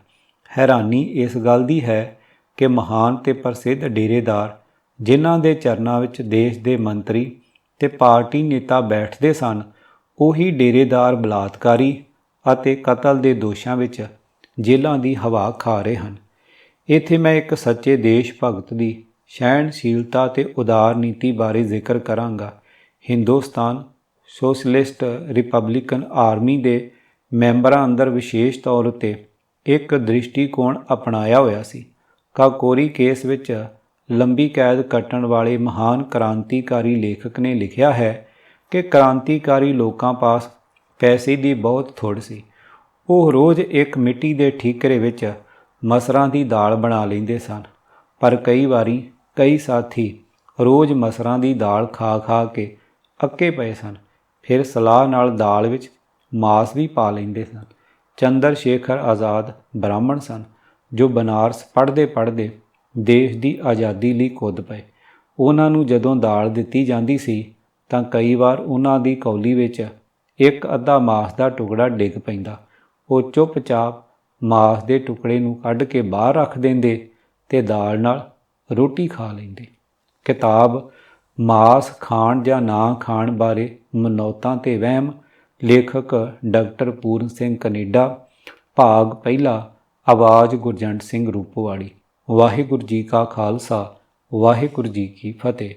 ਹੈਰਾਨੀ ਇਸ ਗੱਲ ਦੀ ਹੈ ਕਿ ਮਹਾਨ ਤੇ ਪ੍ਰਸਿੱਧ ਡੇਰੇਦਾਰ ਜਿਨ੍ਹਾਂ ਦੇ ਚਰਨਾਂ ਵਿੱਚ ਦੇਸ਼ ਦੇ ਮੰਤਰੀ ਤੇ ਪਾਰਟੀ ਨੇਤਾ ਬੈਠਦੇ ਸਨ, ਉਹੀ ਡੇਰੇਦਾਰ ਬਲਾਤਕਾਰੀ ਅਤੇ ਕਤਲ ਦੇ ਦੋਸ਼ਾਂ ਵਿੱਚ ਜੇਲ੍ਹਾਂ ਦੀ ਹਵਾ ਖਾ ਰਹੇ ਹਨ। ਇੱਥੇ ਮੈਂ ਇੱਕ ਸੱਚੇ ਦੇਸ਼ ਭਗਤ ਦੀ ਸਹਿਣਸ਼ੀਲਤਾ ਤੇ ਉਦਾਰ ਨੀਤੀ ਬਾਰੇ ਜ਼ਿਕਰ ਕਰਾਂਗਾ। ਹਿੰਦੁਸਤਾਨ ਸੋਸ਼ਲਿਸਟ ਰਿਪਬਲਿਕਨ ਆਰਮੀ ਦੇ ਮੈਂਬਰਾਂ ਅੰਦਰ ਵਿਸ਼ੇਸ਼ ਤੌਰ ਉੱਤੇ ਇੱਕ ਦ੍ਰਿਸ਼ਟੀਕੋਣ ਅਪਣਾਇਆ ਹੋਇਆ ਸੀ। ਕਾਕੋਰੀ ਕੇਸ ਵਿੱਚ ਲੰਬੀ ਕੈਦ ਕੱਟਣ ਵਾਲੇ ਮਹਾਨ ਕ੍ਰਾਂਤੀਕਾਰੀ ਲੇਖਕ ਨੇ ਲਿਖਿਆ ਹੈ ਕਿ ਕ੍ਰਾਂਤੀਕਾਰੀ ਲੋਕਾਂ ਪਾਸ ਪੈਸੇ ਦੀ ਬਹੁਤ ਥੁੜ ਸੀ। ਉਹ ਰੋਜ਼ ਇੱਕ ਮਿੱਟੀ ਦੇ ਠੀਕਰੇ ਵਿੱਚ ਮਸਰਾਂ ਦੀ ਦਾਲ ਬਣਾ ਲੈਂਦੇ ਸਨ, ਪਰ ਕਈ ਵਾਰੀ ਕਈ ਸਾਥੀ ਰੋਜ਼ ਮਸਰਾਂ ਦੀ ਦਾਲ ਖਾ ਖਾ ਕੇ ਅੱਕੇ ਪਏ ਸਨ, ਫਿਰ ਸਲਾਹ ਨਾਲ ਦਾਲ ਵਿੱਚ ਮਾਸ ਵੀ ਪਾ ਲੈਂਦੇ ਸਨ। ਚੰਦਰ ਸ਼ੇਖਰ ਆਜ਼ਾਦ ਬ੍ਰਾਹਮਣ ਸਨ ਜੋ ਬਨਾਰਸ ਪੜ੍ਹਦੇ ਪੜ੍ਹਦੇ ਦੇਸ਼ ਦੀ ਆਜ਼ਾਦੀ ਲਈ ਕੁੱਦ ਪਏ। ਉਹਨਾਂ ਨੂੰ ਜਦੋਂ ਦਾਲ ਦਿੱਤੀ ਜਾਂਦੀ ਸੀ ਤਾਂ ਕਈ ਵਾਰ ਉਹਨਾਂ ਦੀ ਕੌਲੀ ਵਿੱਚ ਇੱਕ ਅੱਧਾ ਮਾਸ ਦਾ ਟੁਕੜਾ ਡਿੱਗ ਪੈਂਦਾ। ਉਹ ਚੁੱਪਚਾਪ ਮਾਸ ਦੇ ਟੁਕੜੇ ਨੂੰ ਕੱਢ ਕੇ ਬਾਹਰ ਰੱਖ ਦਿੰਦੇ ਤੇ ਦਾਲ ਨਾਲ ਰੋਟੀ ਖਾ ਲੈਂਦੇ। ਕਿਤਾਬ ਮਾਸ ਖਾਣ ਜਾਂ ਨਾ ਖਾਣ ਬਾਰੇ ਮਨੌਤਾਂ ਤੇ ਵਹਿਮ, ਲੇਖਕ ਡਾਕਟਰ ਪੂਰਨ ਸਿੰਘ ਕਨੇਡਾ, ਭਾਗ ਪਹਿਲਾ, ਆਵਾਜ਼ ਗੁਰਜੰਟ ਸਿੰਘ ਰੂਪੋਵਾਲੀ। ਵਾਹਿਗੁਰੂ ਜੀ ਕਾ ਖਾਲਸਾ, ਵਾਹਿਗੁਰੂ ਜੀ ਕੀ ਫਤਿਹ।